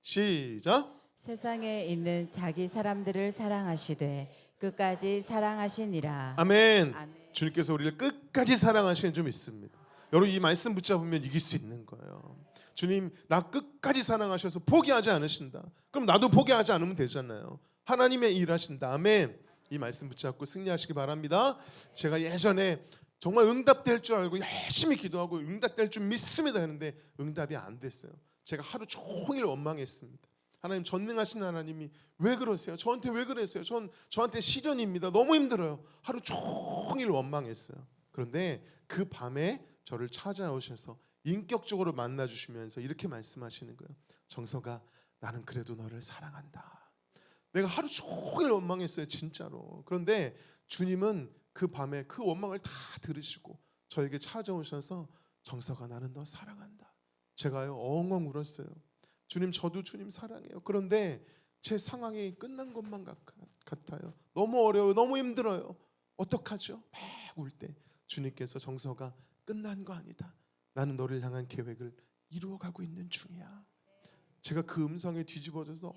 시작. 세상에 있는 자기 사람들을 사랑하시되 끝까지 사랑하시니라. 아멘. 아멘. 주님께서 우리를 끝까지 사랑하시는 줄 믿습니다. 여러분, 이 말씀 붙잡으면 이길 수 있는 거예요. 주님, 나 끝까지 사랑하셔서 포기하지 않으신다. 그럼 나도 포기하지 않으면 되잖아요. 하나님의 일하신다. 아멘. 이 말씀 붙잡고 승리하시기 바랍니다. 제가 예전에 정말 응답될 줄 알고 열심히 기도하고 응답될 줄 믿습니다 했는데 응답이 안 됐어요. 제가 하루 종일 원망했습니다. 하나님, 전능하신 하나님이 왜 그러세요? 저한테 왜 그러세요? 저한테 시련입니다. 너무 힘들어요. 하루 종일 원망했어요. 그런데 그 밤에 저를 찾아오셔서 인격적으로 만나주시면서 이렇게 말씀하시는 거예요. 정서가, 나는 그래도 너를 사랑한다. 내가 하루 종일 원망했어요, 진짜로. 그런데 주님은 그 밤에 그 원망을 다 들으시고 저에게 찾아오셔서 정서가, 나는 너 사랑한다. 제가요 엉엉 울었어요. 주님, 저도 주님 사랑해요. 그런데 제 상황이 끝난 것만 같아요. 너무 어려워요. 너무 힘들어요. 어떡하죠? 막 울 때 주님께서, 정서가, 끝난 거 아니다. 나는 너를 향한 계획을 이루어가고 있는 중이야. 제가 그 음성에 뒤집어져서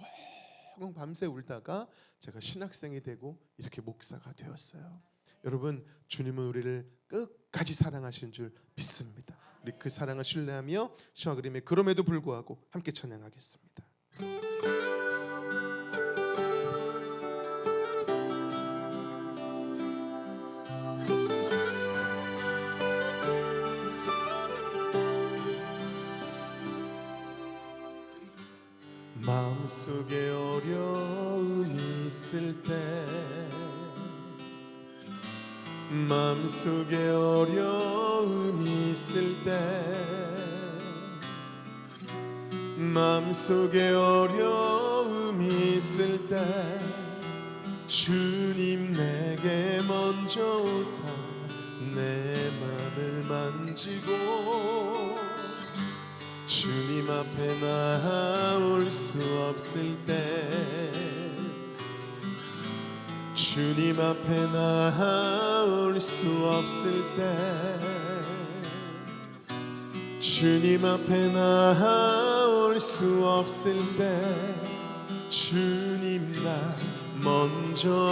엉엉 밤새 울다가 제가 신학생이 되고 이렇게 목사가 되었어요. 여러분, 주님은 우리를 끝까지 사랑하신 줄 믿습니다. 우리 그 사랑을 신뢰하며 시와 그림의 그럼에도 불구하고 함께 찬양하겠습니다. 마음속에 어려움이 있을 때, 마음속에 어려움이 있을 때, 마음속에 어려움이 있을 때 주님 내게 먼저 오사 내 맘을 만지고 주님 앞에 나올 수 없을 때, 주님 앞에 나올 수 없을 때, 주님 앞에 나올 수 없을 때 주님 나 먼저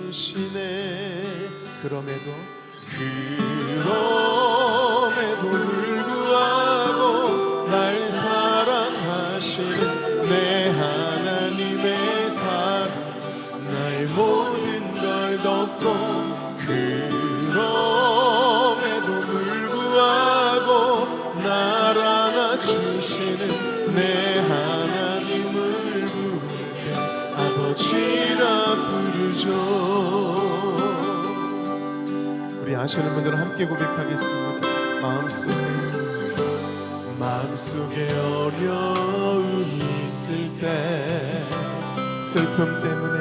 안으시네. 그럼에도 불구하고 날 사랑하시는 내 하나님의 사랑, 나의 모든 걸 덮고 그럼에도 불구하고 날 안아주시는 내 하나님을 부를 때 아버지라 부르죠. 우리 아시는 분들은 함께 고백하겠습니다. 마음속에 어려움이 있을 때, 슬픔 때문에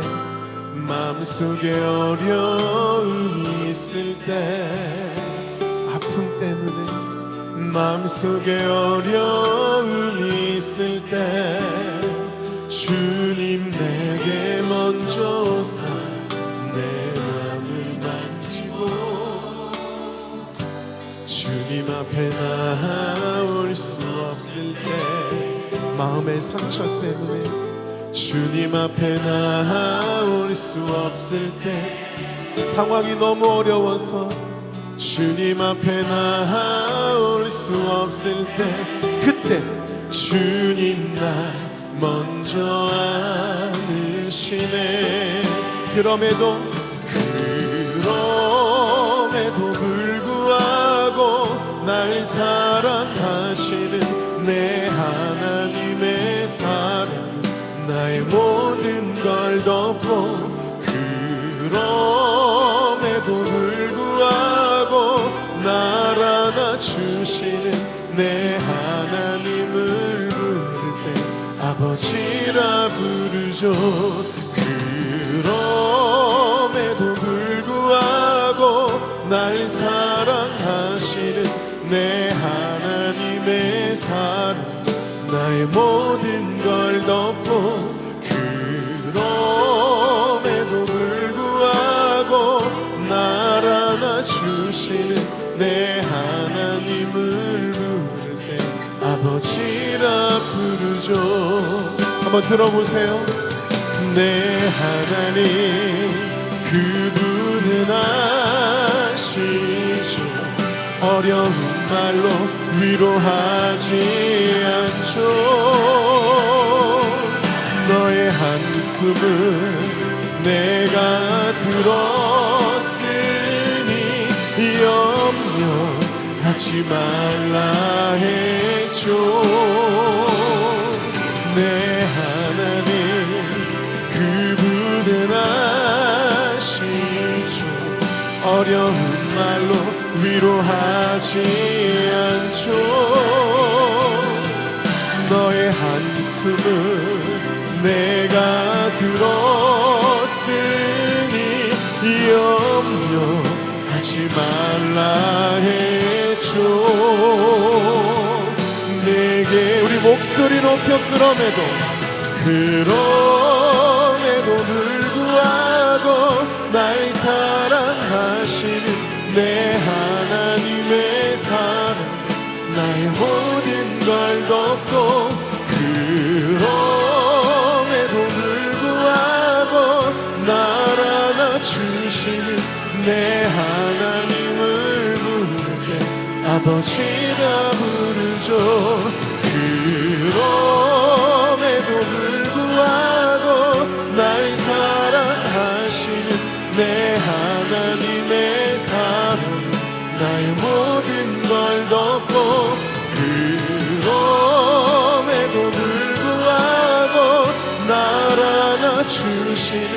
마음속에 어려움이 있을 때, 아픔 때문에 마음속에 어려움이 있을 때 주님 내게 먼저 오사 내 맘을 만지고 주님 앞에 나올 수 없을 때, 마음의 상처 때문에 주님 앞에 나올 수 없을 때, 상황이 너무 어려워서 주님 앞에 나올 수 없을 때, 그때 주님 나 먼저 안으시네. 그럼에도 불구하고 날 사랑하시는 내 하나님의 사랑, 나의 모든 걸 덮고 그럼에도 불구하고 날 안아주시는 내 하나님을 부를 때 아버지라 부르죠. 그럼에도 불구하고 날 사랑하시는 내 하나님의 사랑 나의 모든 걸 덮고 그럼에도 불구하고 날 안아주시는 내 하나님을 부를 때 아버지라 부르죠. 한번 들어보세요. 내 하나님 그분은 아시죠. 어려운 말로 위로하지 않죠. 너의 한숨을 내가 들었으니 염려하지 말라 했죠. 내 하나님 그분은 아시죠. 어려운 말로 위로하지 않죠. 너의 한숨을 내가 들었으니 염려하지 말라 했죠. 내게 우리 목소리 높여 그럼에도 불구하고 날 사랑하시는 내 하나님의 사랑 나의 모든 걸 덮고 그럼에도 불구하고 날 안아주시는 내 하나님을 부를 때 아버지라 부르죠. 그럼에도 불구하고 날 사랑하시는 내 하나님의 사랑 나의 모든 걸 덮고 그럼에도 불구하고 날 안아주시는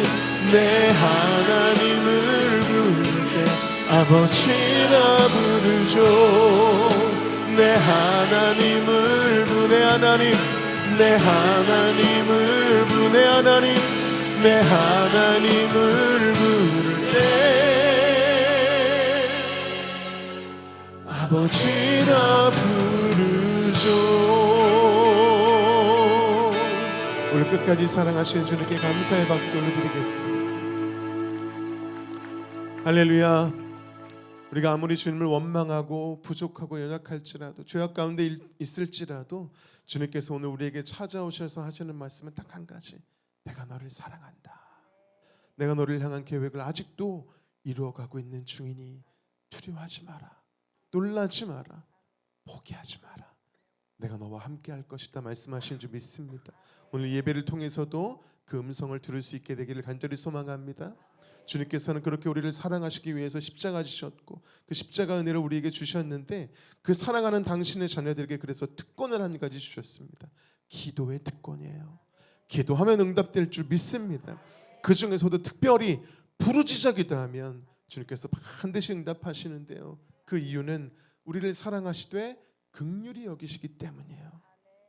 내 하나님을 부를 때 아버지라 부르죠. 내 하나님을 내 하나님 내 하나님을 내 하나님 내 하나님을 부를 때 아버지라 부르죠. 오늘 끝까지 사랑하시는 주님께 감사의 박수 올려드리겠습니다. 할렐루야. 우리가 아무리 주님을 원망하고 부족하고 연약할지라도 죄악 가운데 있을지라도 주님께서 오늘 우리에게 찾아오셔서 하시는 말씀은 딱 한 가지. 내가 너를 사랑한다. 내가 너를 향한 계획을 아직도 이루어가고 있는 중이니 두려워하지 마라. 놀라지 마라. 포기하지 마라. 내가 너와 함께 할 것이다 말씀하신 줄 믿습니다. 오늘 예배를 통해서도 그 음성을 들을 수 있게 되기를 간절히 소망합니다. 주님께서는 그렇게 우리를 사랑하시기 위해서 십자가 지셨고 그 십자가 은혜를 우리에게 주셨는데 그 사랑하는 당신의 자녀들에게 그래서 특권을 한 가지 주셨습니다. 기도의 특권이에요. 기도하면 응답될 줄 믿습니다. 그 중에서도 특별히 부르짖어 기도하면 주님께서 반드시 응답하시는데요. 그 이유는 우리를 사랑하시되 긍휼히 여기시기 때문이에요.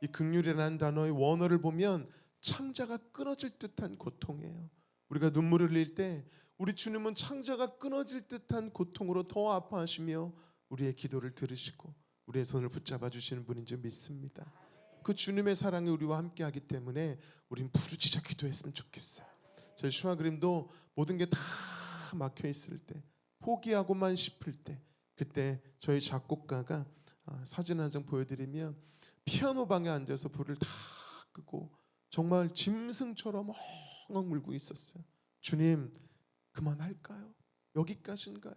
이 긍휼이라는 단어의 원어를 보면 창자가 끊어질 듯한 고통이에요. 우리가 눈물을 흘릴 때 우리 주님은 창자가 끊어질 듯한 고통으로 더 아파하시며 우리의 기도를 들으시고 우리의 손을 붙잡아 주시는 분인 줄 믿습니다. 그 주님의 사랑이 우리와 함께하기 때문에 우린 부르짖어 기도했으면 좋겠어요. 저희 슈아그림도 모든 게 다 막혀 있을 때 포기하고만 싶을 때 그때 저희 작곡가가 사진 한 장 보여드리면 피아노 방에 앉아서 불을 다 끄고 정말 짐승처럼 엉엉 울고 있었어요. 주님 그만할까요? 여기까지인가요?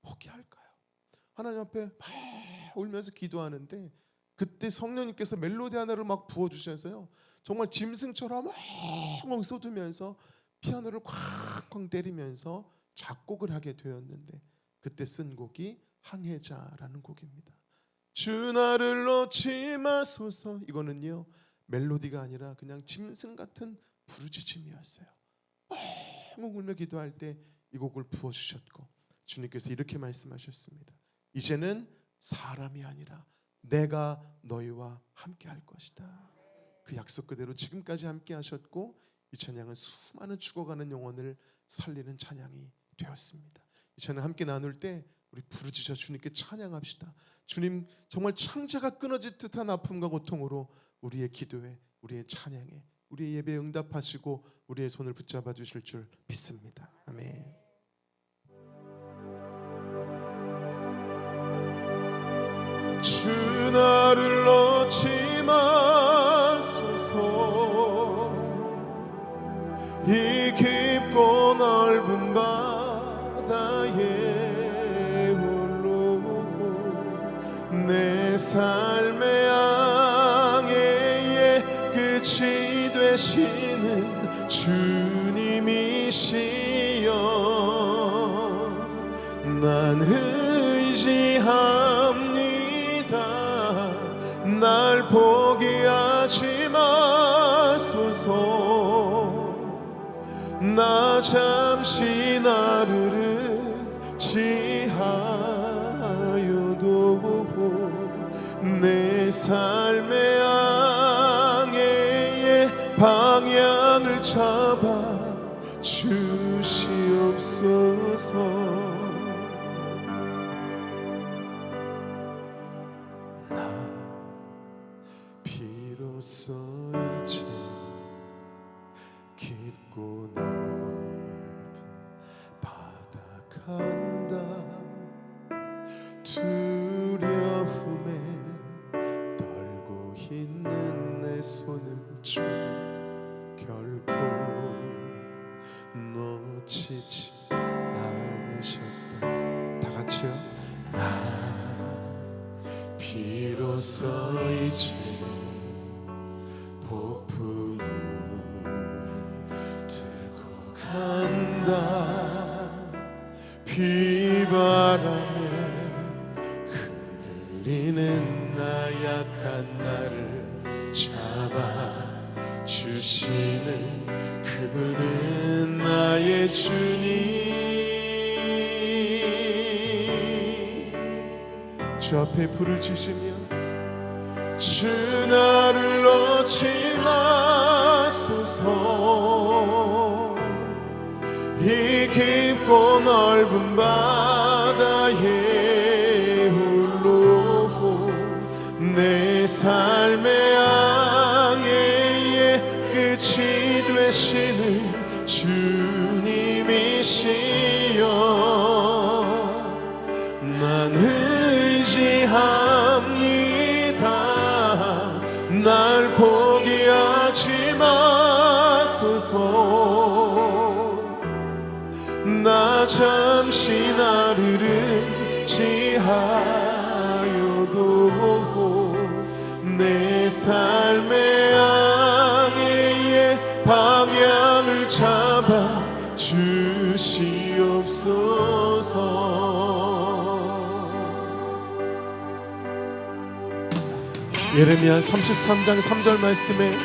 포기할까요? 하나님 앞에 막 울면서 기도하는데 그때 성령님께서 멜로디 하나를 막 부어주셔서요 정말 짐승처럼 엉엉 쏟으면서 피아노를 쾅쾅 때리면서 작곡을 하게 되었는데 그때 쓴 곡이 항해자라는 곡입니다. 주 나를 놓지 마소서. 이거는요 멜로디가 아니라 그냥 짐승 같은 부르짖음이었어요. 엉엉 울며 기도할 때 이 곡을 부어주셨고, 주님께서 이렇게 말씀하셨습니다. 이제는 사람이 아니라 내가 너희와 함께 할 것이다. 그 약속 그대로 지금까지 함께 하셨고, 이 찬양은 수많은 죽어가는 영혼을 살리는 찬양이 되었습니다. 이 찬양 함께 나눌 때 우리 부르짖어 주님께 찬양합시다. 주님, 정말 창자가 끊어질 듯한 아픔과 고통으로 우리의 기도에, 우리의 찬양에, 우리의 예배에 응답하시고 우리의 손을 붙잡아 주실 줄 믿습니다. 아멘. 주 나를 놓지 마소서. 이 깊고 넓은 바다에 홀로 내 삶의 항해의 끝이 되시는 주님이시여, 난 의지합니다. 날 포기하지 마소서. 나 잠시 나를 지하여도 내 삶의 항해의 방향을 잡아 주시옵소서. 비로소 이제 깊고 넓은 바다 간다. 두려움에 떨고 있는 내 손을 주 결코 놓치지 않으셨다. 다 같이요. 나 비로소 이제 폭풍을 들고 간다. 비바람에 흔들리는 나 약한 나를 잡아 주시는 그분은 나의 주님. 주 앞에 부르짖으며 주 나를 놓지 마소서. 이 깊고 넓은 바다에 홀로 내 삶의 항해의 끝이 되시는 주님이시여, 난 의지합니다. 날 포기하지 마소서. 나 잠시 나를 지하여도 내 삶의 항해의 방향을 잡아 주시옵소서. 예레미야 33장 3절 말씀에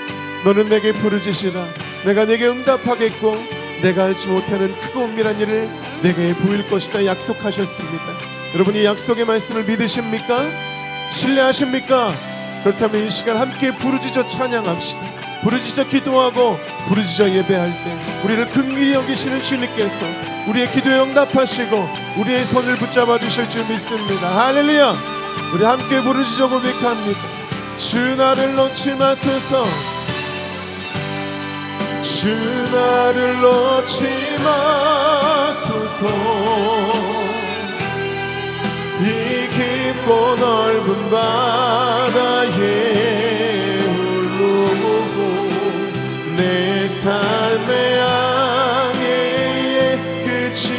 너는 내게 부르짖으라 내가 내게 응답하겠고 내가 알지 못하는 크고 은밀한 일을 내게 보일 것이다 약속하셨습니다. 여러분 이 약속의 말씀을 믿으십니까? 신뢰하십니까? 그렇다면 이 시간 함께 부르짖어 찬양합시다. 부르짖어 기도하고 부르짖어 예배할 때 우리를 긍휼히 여기시는 주님께서 우리의 기도에 응답하시고 우리의 손을 붙잡아 주실 줄 믿습니다. 할렐루야. 우리 함께 부르짖어 고백합니다. 주 나를 놓지 마소서. 주 나를 놓지 마소서. 이 깊고 넓은 바다에 홀로 내 삶의 항해의 끝이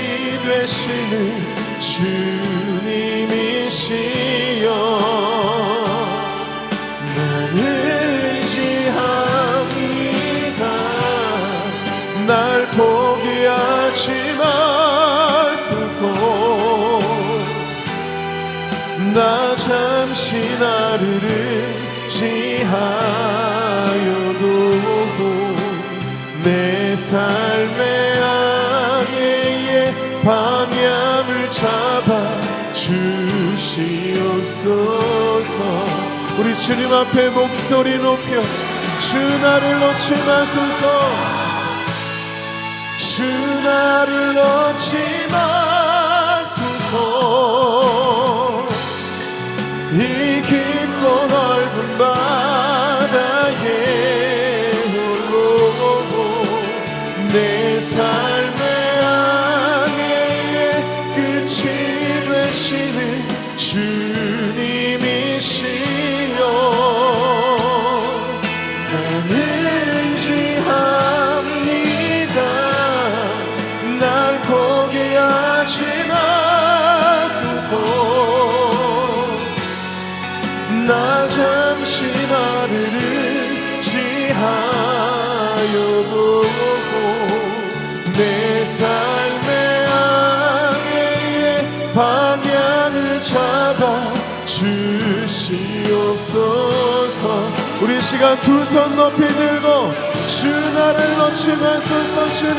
되시는 주님이시여, 난 의지합니다. 날 포기하지 마소서. 나 잠시 나를 지하여도 삶의 항해의 방향을 잡아 주시옵소서. 우리 주님 앞에 목소리 높여 주 나를 놓지 마소서. 주 나를 놓지 마소서. 이 깊고 넓은 바다에 홀로 내 삶의 항해의 끝이 되시는 주님이시여. 나는 의지합니다. 날 포기하지 마소서. 나 잠시 나를 의지하여도 내 삶의 항해의 방향을 잡아 주시옵소서. 우리 시간 두 손 높이 들고 주 나를 놓지 마소서. 주님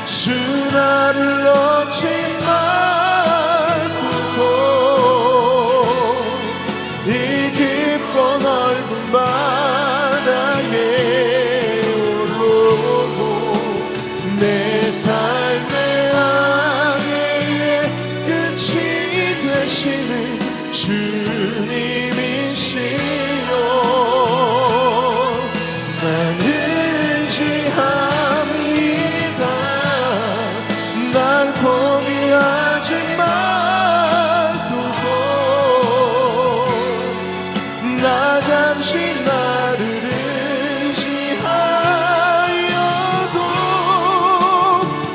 주 나를 놓지 마소서. 이 깊고 넓은 바다에 오르고 내 삶의 항해의 끝이 되시는 주님이시여. 난 의지합니다. 날 포기하지 마소서. 나 잠시 나를 의지하여도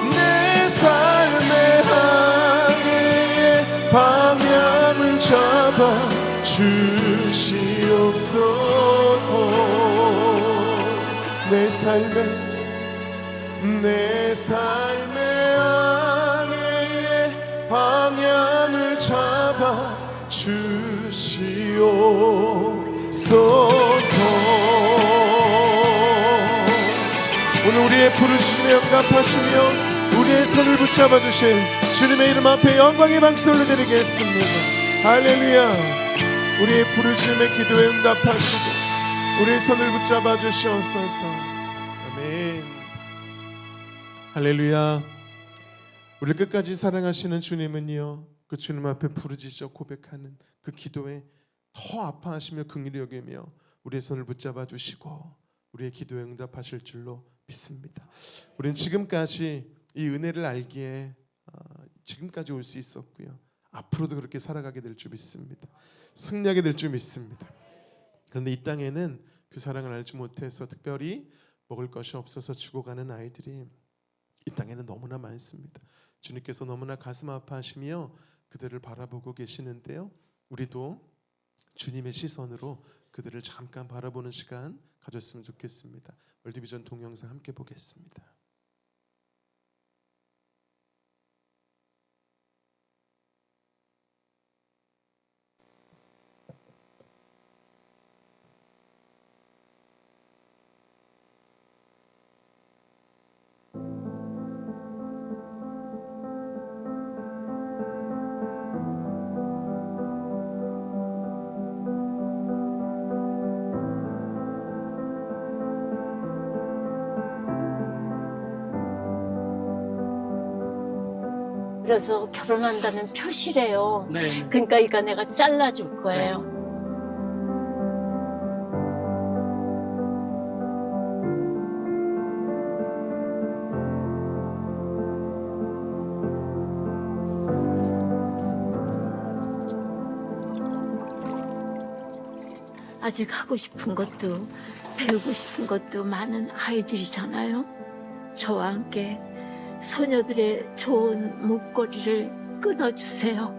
내 삶의 항해의 방향을 잡아 주시옵소서. 내 삶의 항해의 방향을 잡아 주시옵소서. 오늘 우리의 부르심에 응답하시며 우리의 손을 붙잡아 주실 주님의 이름 앞에 영광의 박수를 드리겠습니다. 할렐루야. 우리의 부르심의 기도에 응답하시고 우리의 손을 붙잡아 주시옵소서. 아멘. 할렐루야. 우리를 끝까지 사랑하시는 주님은요, 그 주님 앞에 부르짖어 고백하는 그 기도에 더 아파하시며 긍휼히 여기며 우리의 손을 붙잡아 주시고 우리의 기도에 응답하실 줄로 믿습니다. 우리는 지금까지 이 은혜를 알기에 지금까지 올 수 있었고요, 앞으로도 그렇게 살아가게 될 줄 믿습니다. 승리하게 될 줄 믿습니다. 그런데 이 땅에는 그 사랑을 알지 못해서 특별히 먹을 것이 없어서 죽어가는 아이들이 이 땅에는 너무나 많습니다. 주님께서 너무나 가슴 아파하시며 그들을 바라보고 계시는데요, 우리도 주님의 시선으로 그들을 잠깐 바라보는 시간 가졌으면 좋겠습니다. 월드비전 동영상 함께 보겠습니다. 그래서 결혼한다는 표시래요. 네. 그러니까 이거 내가 잘라줄 거예요. 아직 하고 싶은 것도 배우고 싶은 것도 많은 아이들이잖아요. 저와 함께 소녀들의 좋은 목걸이를 끊어주세요.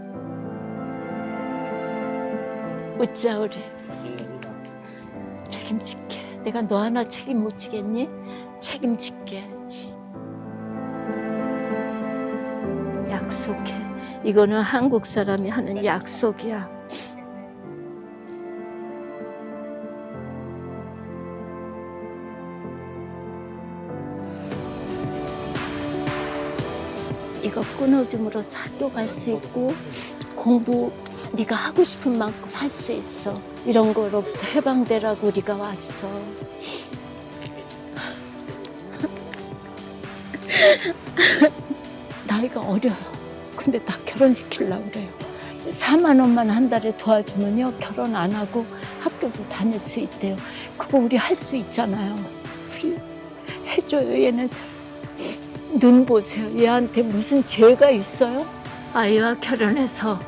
웃자 우리. 책임질게. 내가 너 하나 책임 못 지겠니? 책임질게. 약속해. 이거는 한국 사람이 하는 약속이야. 네가 끊어짐으로써 학교 갈 수 있고 공부 네가 하고 싶은 만큼 할 수 있어. 이런 거로부터 해방되라고 우리가 왔어. 나이가 어려요. 근데 다 결혼시키려고 그래요. 4만 원만 한 달에 도와주면요 결혼 안 하고 학교도 다닐 수 있대요. 그거 우리 할 수 있잖아요. 우리 해줘요. 얘네들 눈 보세요. 얘한테 무슨 죄가 있어요? 아이와 결혼해서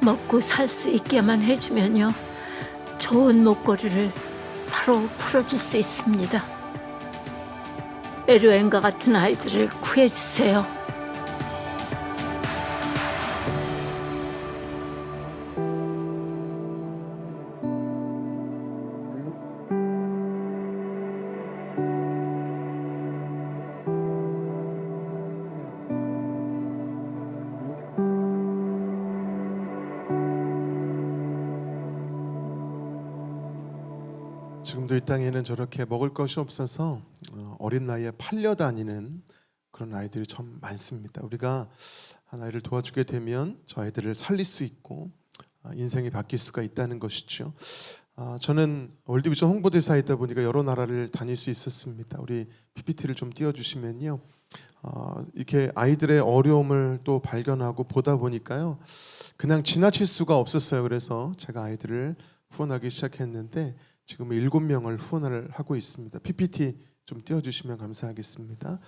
먹고 살 수 있게만 해주면요 좋은 목걸이를 바로 풀어줄 수 있습니다. 에르웬과 같은 아이들을 구해주세요. 지금도 이 땅에는 저렇게 먹을 것이 없어서 어린 나이에 팔려다니는 그런 아이들이 참 많습니다. 우리가 한 아이를 도와주게 되면 저 아이들을 살릴 수 있고 인생이 바뀔 수가 있다는 것이죠. 저는 월드비전 홍보대사이다 보니까 여러 나라를 다닐 수 있었습니다. 우리 PPT를 좀 띄워주시면요. 이렇게 아이들의 어려움을 또 발견하고 보다 보니까요. 그냥 지나칠 수가 없었어요. 그래서 제가 아이들을 후원하기 시작했는데 지금 7명을 후원을 하고 있습니다. PPT 좀 띄워주시면 감사하겠습니다.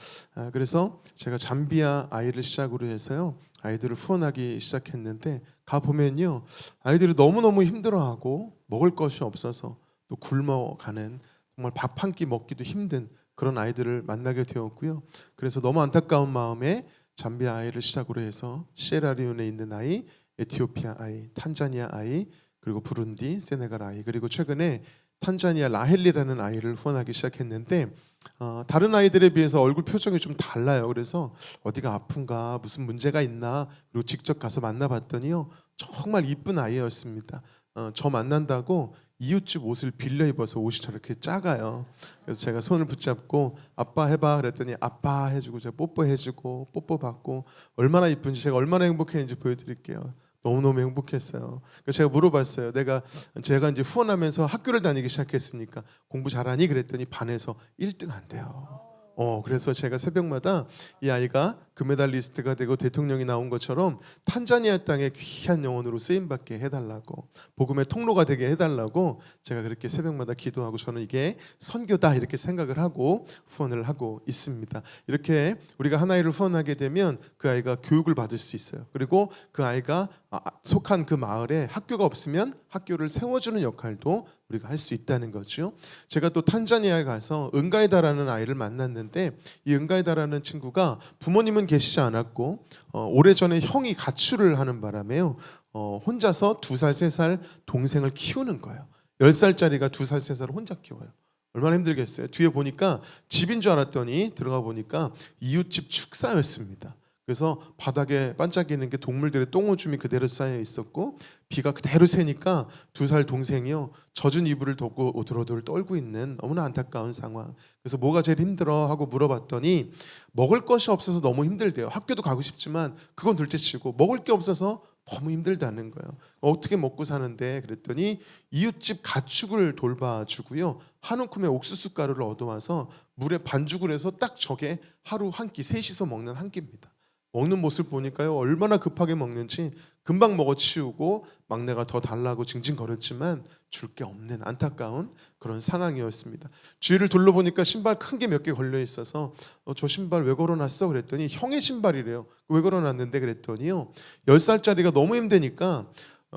그래서 제가 잠비아 아이를 시작으로 해서요. 아이들을 후원하기 시작했는데 가보면요. 아이들이 너무너무 힘들어하고 먹을 것이 없어서 또 굶어가는 정말 밥 한 끼 먹기도 힘든 그런 아이들을 만나게 되었고요. 그래서 너무 안타까운 마음에 잠비아 아이를 시작으로 해서 시에라리온에 있는 아이, 에티오피아 아이, 탄자니아 아이, 그리고 부룬디, 세네갈 아이, 그리고 최근에 탄자니아 라헬리라는 아이를 후원하기 시작했는데 다른 아이들에 비해서 얼굴 표정이 좀 달라요. 그래서 어디가 아픈가 무슨 문제가 있나 그리고 직접 가서 만나봤더니요 정말 이쁜 아이였습니다. 저 만난다고 이웃집 옷을 빌려 입어서 옷이 저렇게 작아요. 그래서 제가 손을 붙잡고 아빠 해봐 그랬더니 아빠 해주고 제가 뽀뽀해주고 뽀뽀 받고 얼마나 이쁜지 제가 얼마나 행복했는지 보여드릴게요. 너무너무 행복했어요. 그래서 제가 물어봤어요. 제가 이제 후원하면서 학교를 다니기 시작했으니까 공부 잘하니 그랬더니 반에서 1등 안 돼요. 그래서 제가 새벽마다 이 아이가 금메달리스트가 되고 대통령이 나온 것처럼 탄자니아 땅에 귀한 영혼으로 쓰임받게 해달라고 복음의 통로가 되게 해달라고 제가 그렇게 새벽마다 기도하고 저는 이게 선교다 이렇게 생각을 하고 후원을 하고 있습니다. 이렇게 우리가 한 아이를 후원하게 되면 그 아이가 교육을 받을 수 있어요. 그리고 그 아이가 속한 그 마을에 학교가 없으면 학교를 세워주는 역할도 우리가 할 수 있다는 거죠. 제가 또 탄자니아에 가서 은가이다라는 아이를 만났는데 이 은가이다라는 친구가 부모님은 계시지 않았고 오래전에 형이 가출을 하는 바람에요. 혼자서 2살, 3살 동생을 키우는 거예요. 10살짜리가 2살, 3살을 혼자 키워요. 얼마나 힘들겠어요. 뒤에 보니까 집인 줄 알았더니 들어가 보니까 이웃집 축사였습니다. 그래서 바닥에 반짝이는 게 동물들의 똥오줌이 그대로 쌓여 있었고 비가 그대로 새니까 2살 동생이요 젖은 이불을 덮고 오돌오돌 떨고 있는 너무나 안타까운 상황. 그래서 뭐가 제일 힘들어 하고 물어봤더니 먹을 것이 없어서 너무 힘들대요. 학교도 가고 싶지만 그건 둘째치고 먹을 게 없어서 너무 힘들다는 거예요. 어떻게 먹고 사는데 그랬더니 이웃집 가축을 돌봐주고요 한 움큼의 옥수수 가루를 얻어와서 물에 반죽을 해서 딱 저게 하루 한 끼 셋이서 먹는 한 끼입니다. 먹는 모습 보니까요 얼마나 급하게 먹는지 금방 먹어 치우고 막내가 더 달라고 징징거렸지만 줄 게 없는 안타까운 그런 상황이었습니다. 주위를 둘러보니까 신발 큰 게 몇 개 걸려 있어서 저 신발 왜 걸어놨어? 그랬더니 형의 신발이래요. 왜 걸어놨는데 그랬더니요 10살짜리가 너무 힘드니까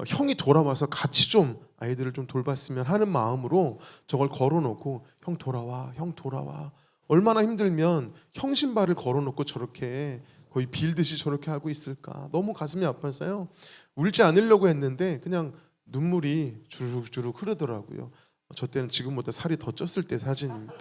형이 돌아와서 같이 좀 아이들을 좀 돌봤으면 하는 마음으로 저걸 걸어놓고 형 돌아와 형 돌아와 얼마나 힘들면 형 신발을 걸어놓고 저렇게 거의 빌듯이 저렇게 하고 있을까 너무 가슴이 아파서요 울지 않으려고 했는데 그냥 눈물이 주룩주룩 흐르더라고요. 저 때는 지금보다 살이 더 쪘을 때 사진입니다.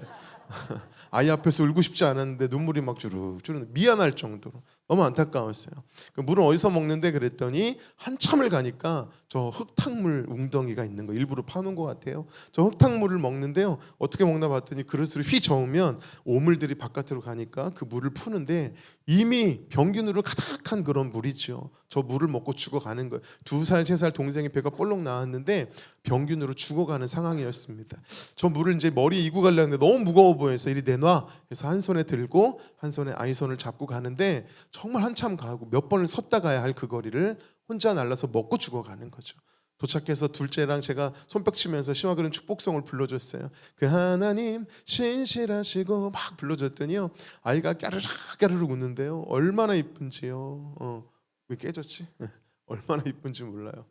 아이 앞에서 울고 싶지 않았는데 눈물이 막 주룩주룩 미안할 정도로 너무 안타까웠어요. 그 물은 어디서 먹는데 그랬더니 한참을 가니까 저 흙탕물 웅덩이가 있는 거 일부러 파놓은 것 같아요. 저 흙탕물을 먹는데요. 어떻게 먹나 봤더니 그릇으로 휘 저으면 오물들이 바깥으로 가니까 그 물을 푸는데 이미 병균으로 가득한 그런 물이죠. 저 물을 먹고 죽어가는 거예요. 2살, 3살 동생이 배가 볼록 나왔는데 병균으로 죽어가는 상황이었습니다. 저 물을 이제 머리에 이고 가려는데 너무 무거워 보여서 이리 내놔. 그래서 한 손에 들고 한 손에 아이 손을 잡고 가는데 정말 한참 가고 몇 번을 섰다 가야 할 그 거리를 혼자 날라서 먹고 죽어가는 거죠. 도착해서 둘째랑 제가 손뼉 치면서 시와그런 축복송을 불러줬어요. 그 하나님 신실하시고 막 불러줬더니요, 아이가 까르르 까르르 웃는데요. 얼마나 이쁜지요. 왜 깨졌지? 얼마나 이쁜지 몰라요.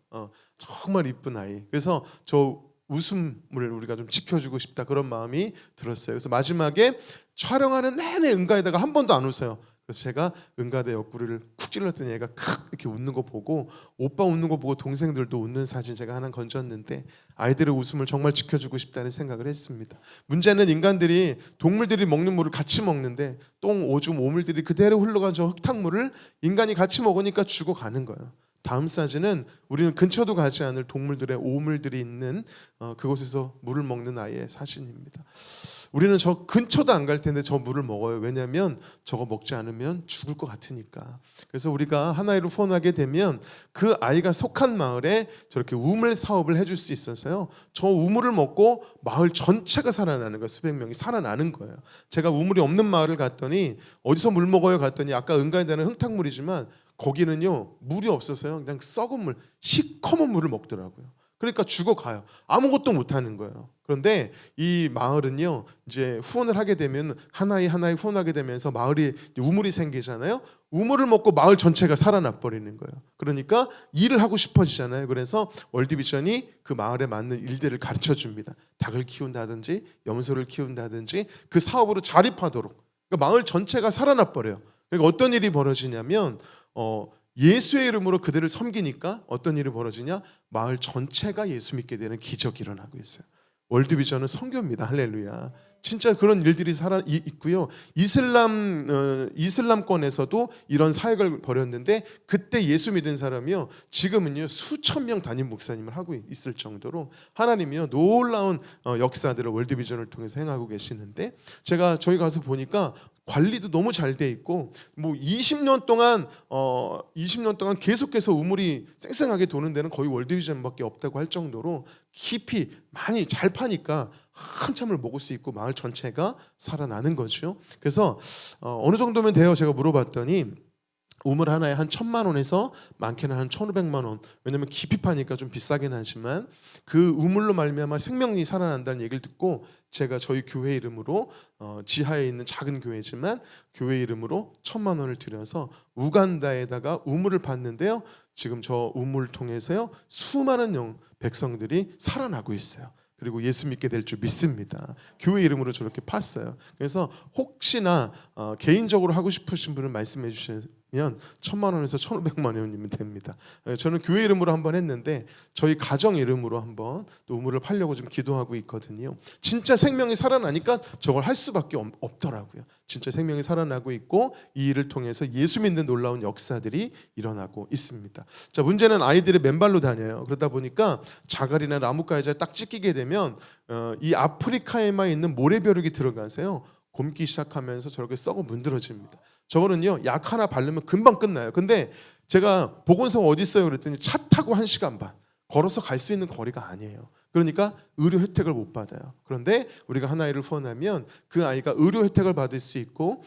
정말 이쁜 아이. 그래서 저 웃음을 우리가 좀 지켜주고 싶다 그런 마음이 들었어요. 그래서 마지막에 촬영하는 내내 은가에다가 한 번도 안 웃어요. 그래서 제가 은가대 옆구리를 쿡 찔렀더니 얘가 칵 이렇게 웃는 거 보고, 오빠 웃는 거 보고 동생들도 웃는 사진 제가 하나 건졌는데 아이들의 웃음을 정말 지켜주고 싶다는 생각을 했습니다. 문제는 인간들이 동물들이 먹는 물을 같이 먹는데 똥, 오줌, 오물들이 그대로 흘러간 저 흙탕물을 인간이 같이 먹으니까 죽어가는 거예요. 다음 사진은 우리는 근처도 가지 않을 동물들의 오물들이 있는 그곳에서 물을 먹는 아이의 사진입니다. 우리는 저 근처도 안 갈 텐데 저 물을 먹어요. 왜냐하면 저거 먹지 않으면 죽을 것 같으니까. 그래서 우리가 하나이로 후원하게 되면 그 아이가 속한 마을에 저렇게 우물 사업을 해줄 수 있어서요, 저 우물을 먹고 마을 전체가 살아나는 거예요. 수백 명이 살아나는 거예요. 제가 우물이 없는 마을을 갔더니 어디서 물 먹어요 갔더니 아까 은가에 대한 흙탕물이지만 거기는요 물이 없어서요 그냥 썩은 물, 시커먼 물을 먹더라고요. 그러니까 죽어가요. 아무것도 못하는 거예요. 그런데 이 마을은요 이제 후원을 하게 되면 하나이 후원하게 되면서 마을이 우물이 생기잖아요. 우물을 먹고 마을 전체가 살아나 버리는 거예요. 그러니까 일을 하고 싶어지잖아요. 그래서 월드비전이 그 마을에 맞는 일들을 가르쳐 줍니다. 닭을 키운다든지 염소를 키운다든지 그 사업으로 자립하도록. 그러니까 마을 전체가 살아나 버려요. 그러니까 어떤 일이 벌어지냐면 예수의 이름으로 그들을 섬기니까 어떤 일이 벌어지냐? 마을 전체가 예수 믿게 되는 기적이 일어나고 있어요. 월드비전은 선교입니다. 할렐루야. 진짜 그런 일들이 있고요. 이슬람권에서도 이런 사역을 벌였는데 그때 예수 믿은 사람이요 지금은요 수천 명 담임 목사님을 하고 있을 정도로 하나님이요 놀라운 역사들을 월드비전을 통해서 행하고 계시는데, 제가 저희 가서 보니까 관리도 너무 잘 돼 있고 뭐 20년 동안 계속해서 우물이 쌩쌩하게 도는 데는 거의 월드비전밖에 없다고 할 정도로 깊이 많이 잘 파니까 한참을 먹을 수 있고 마을 전체가 살아나는 거죠. 그래서 어느 정도면 돼요? 제가 물어봤더니 우물 하나에 한 1,000만 원에서 많게는 한 1,500만 원. 왜냐면 깊이 파니까 좀 비싸긴 하지만 그 우물로 말미암아 생명이 살아난다는 얘기를 듣고 제가 저희 교회 이름으로 지하에 있는 작은 교회지만 교회 이름으로 1,000만 원을 들여서 우간다에다가 우물을 팠는데요. 지금 저 우물을 통해서요 수많은 백성들이 살아나고 있어요. 그리고 예수 믿게 될 줄 믿습니다. 교회 이름으로 저렇게 팠어요. 그래서 혹시나 개인적으로 하고 싶으신 분은 말씀해 주시면 1,000만 원에서 1,500만 원이면 됩니다. 저는 교회 이름으로 한번 했는데 저희 가정 이름으로 한번 또 우물을 팔려고 좀 기도하고 있거든요. 진짜 생명이 살아나니까 저걸 할 수밖에 없더라고요. 진짜 생명이 살아나고 있고 이 일을 통해서 예수 믿는 놀라운 역사들이 일어나고 있습니다. 자, 문제는 아이들이 맨발로 다녀요. 그러다 보니까 자갈이나 나뭇가지에 딱 찢기게 되면 이 아프리카에만 있는 모래벼룩이 들어가서요 곪기 시작하면서 저렇게 썩어 문드러집니다. 저거는요 약 하나 바르면 금방 끝나요. 근데 제가 보건소가 어디 있어요 그랬더니 차 타고 1시간 반 걸어서 갈 수 있는 거리가 아니에요. 그러니까 의료 혜택을 못 받아요. 그런데 우리가 한 아이를 후원하면 그 아이가 의료 혜택을 받을 수 있고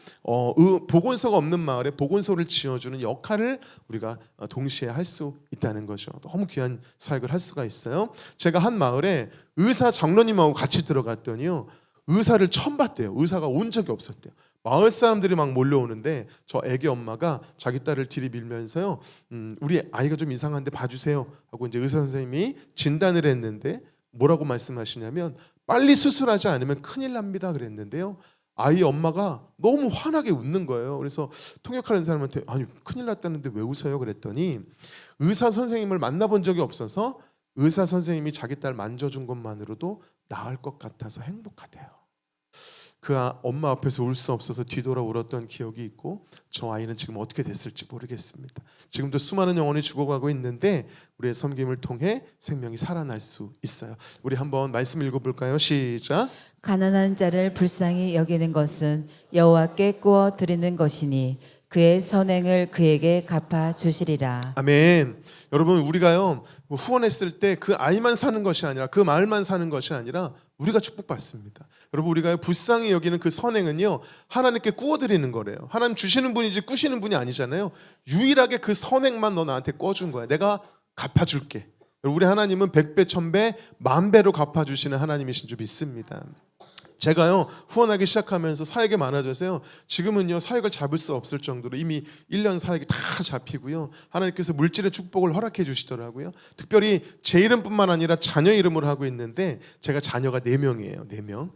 보건소가 없는 마을에 보건소를 지어주는 역할을 우리가 동시에 할 수 있다는 거죠. 너무 귀한 사역을 할 수가 있어요. 제가 한 마을에 의사 장로님하고 같이 들어갔더니요 의사를 처음 봤대요. 의사가 온 적이 없었대요. 마을 사람들이 막 몰려오는데 저 애기 엄마가 자기 딸을 들이밀면서요 우리 아이가 좀 이상한데 봐주세요 하고 이제 의사 선생님이 진단을 했는데 뭐라고 말씀하시냐면 빨리 수술하지 않으면 큰일 납니다 그랬는데요, 아이 엄마가 너무 환하게 웃는 거예요. 그래서 통역하는 사람한테 아니 큰일 났다는데 왜 웃어요 그랬더니 의사 선생님을 만나본 적이 없어서 의사 선생님이 자기 딸 만져준 것만으로도 나을 것 같아서 행복하대요. 엄마 앞에서 울 수 없어서 뒤돌아 울었던 기억이 있고 저 아이는 지금 어떻게 됐을지 모르겠습니다. 지금도 수많은 영혼이 죽어가고 있는데 우리의 섬김을 통해 생명이 살아날 수 있어요. 우리 한번 말씀 읽어볼까요? 시작. 가난한 자를 불쌍히 여기는 것은 여호와께 구워 드리는 것이니 그의 선행을 그에게 갚아 주시리라. 아멘. 여러분 우리가요 후원했을 때 그 아이만 사는 것이 아니라 그 마을만 사는 것이 아니라 우리가 축복받습니다. 여러분 우리가 불쌍히 여기는 그 선행은요 하나님께 구워드리는 거래요. 하나님 주시는 분이지 꾸시는 분이 아니잖아요. 유일하게 그 선행만 너 나한테 꿔준 거야. 내가 갚아줄게. 우리 하나님은 100배, 1000배, 10,000배로 갚아주시는 하나님이신 줄 믿습니다. 제가요 후원하기 시작하면서 사역이 많아져서요 지금은요 사역을 잡을 수 없을 정도로 이미 1년 사역이 다 잡히고요 하나님께서 물질의 축복을 허락해 주시더라고요. 특별히 제 이름뿐만 아니라 자녀 이름으로 하고 있는데 제가 자녀가 4명이에요. 4명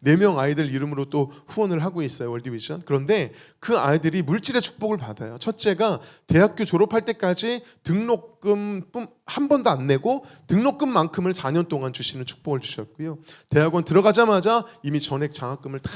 4명 아이들 이름으로 또 후원을 하고 있어요. 월드비전. 그런데 그 아이들이 물질의 축복을 받아요. 첫째가 대학교 졸업할 때까지 등록금 한 번도 안 내고 등록금만큼을 4년 동안 주시는 축복을 주셨고요. 대학원 들어가자마자 이미 전액 장학금을 다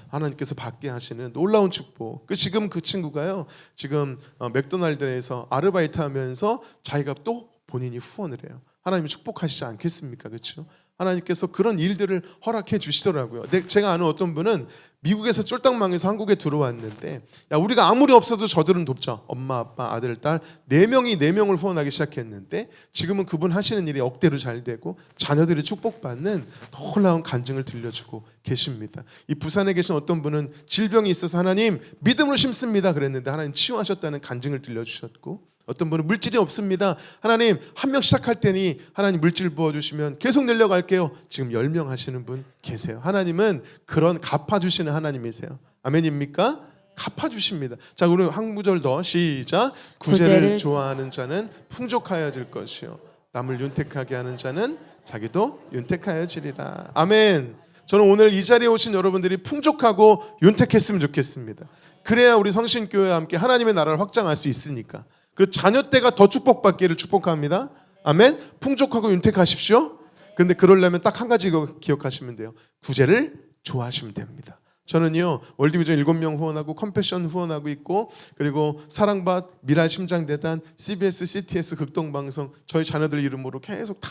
하나님께서 받게 하시는 놀라운 축복. 지금 그 친구가요 지금 맥도날드에서 아르바이트 하면서 자기가 또 본인이 후원을 해요. 하나님이 축복하시지 않겠습니까? 그렇죠? 하나님께서 그런 일들을 허락해 주시더라고요. 제가 아는 어떤 분은 미국에서 쫄딱 망해서 한국에 들어왔는데 야 우리가 아무리 없어도 저들은 돕자. 엄마 아빠 아들 딸 4명이 4명을 후원하기 시작했는데 지금은 그분 하시는 일이 억대로 잘 되고 자녀들이 축복받는 놀라운 간증을 들려주고 계십니다. 이 부산에 계신 어떤 분은 질병이 있어서 하나님 믿음으로 심습니다 그랬는데 하나님 치유하셨다는 간증을 들려주셨고 어떤 분은 물질이 없습니다. 하나님 한 명 시작할 테니 하나님 물질 부어주시면 계속 늘려갈게요. 지금 10명 하시는 분 계세요. 하나님은 그런 갚아주시는 하나님이세요. 아멘입니까? 갚아주십니다. 자 우리 한 구절 더 시작. 구제를 좋아하는 자는 풍족하여질 것이요 남을 윤택하게 하는 자는 자기도 윤택하여지리라. 아멘. 저는 오늘 이 자리에 오신 여러분들이 풍족하고 윤택했으면 좋겠습니다. 그래야 우리 성신교회와 함께 하나님의 나라를 확장할 수 있으니까. 그 자녀 때가 더 축복받기를 축복합니다. 아멘. 풍족하고 윤택하십시오. 그런데 그러려면 딱 한 가지 기억하시면 돼요. 구제를 좋아하시면 됩니다. 저는요 월드비전 7명 후원하고 컴패션 후원하고 있고 그리고 사랑받 미랄심장대단 CBS CTS 극동방송 저희 자녀들 이름으로 계속 다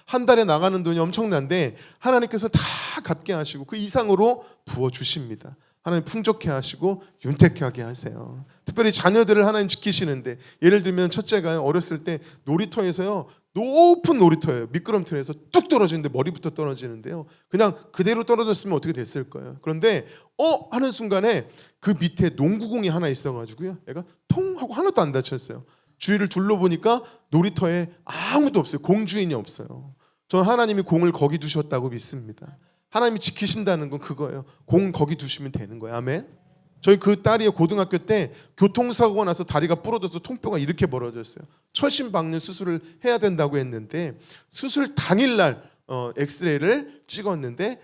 한 달에 나가는 돈이 엄청난데 하나님께서 다 갚게 하시고 그 이상으로 부어주십니다. 하나님 풍족해 하시고 윤택하게 하세요. 특별히 자녀들을 하나님 지키시는데 예를 들면 첫째가 어렸을 때 놀이터에서요 높은 놀이터예요. 미끄럼틀에서 뚝 떨어지는데 머리부터 떨어지는데요. 그냥 그대로 떨어졌으면 어떻게 됐을 거예요. 그런데 하는 순간에 그 밑에 농구공이 하나 있어가지고요. 애가 통 하고 하나도 안 다쳤어요. 주위를 둘러보니까 놀이터에 아무도 없어요. 공주인이 없어요. 저는 하나님이 공을 거기 두셨다고 믿습니다. 하나님이 지키신다는 건 그거예요. 공 거기 두시면 되는 거예요. 아멘. 저희 그 딸이 고등학교 때 교통사고가 나서 다리가 부러져서 통뼈가 이렇게 벌어졌어요. 철심 박는 수술을 해야 된다고 했는데 수술 당일날 엑스레이를 찍었는데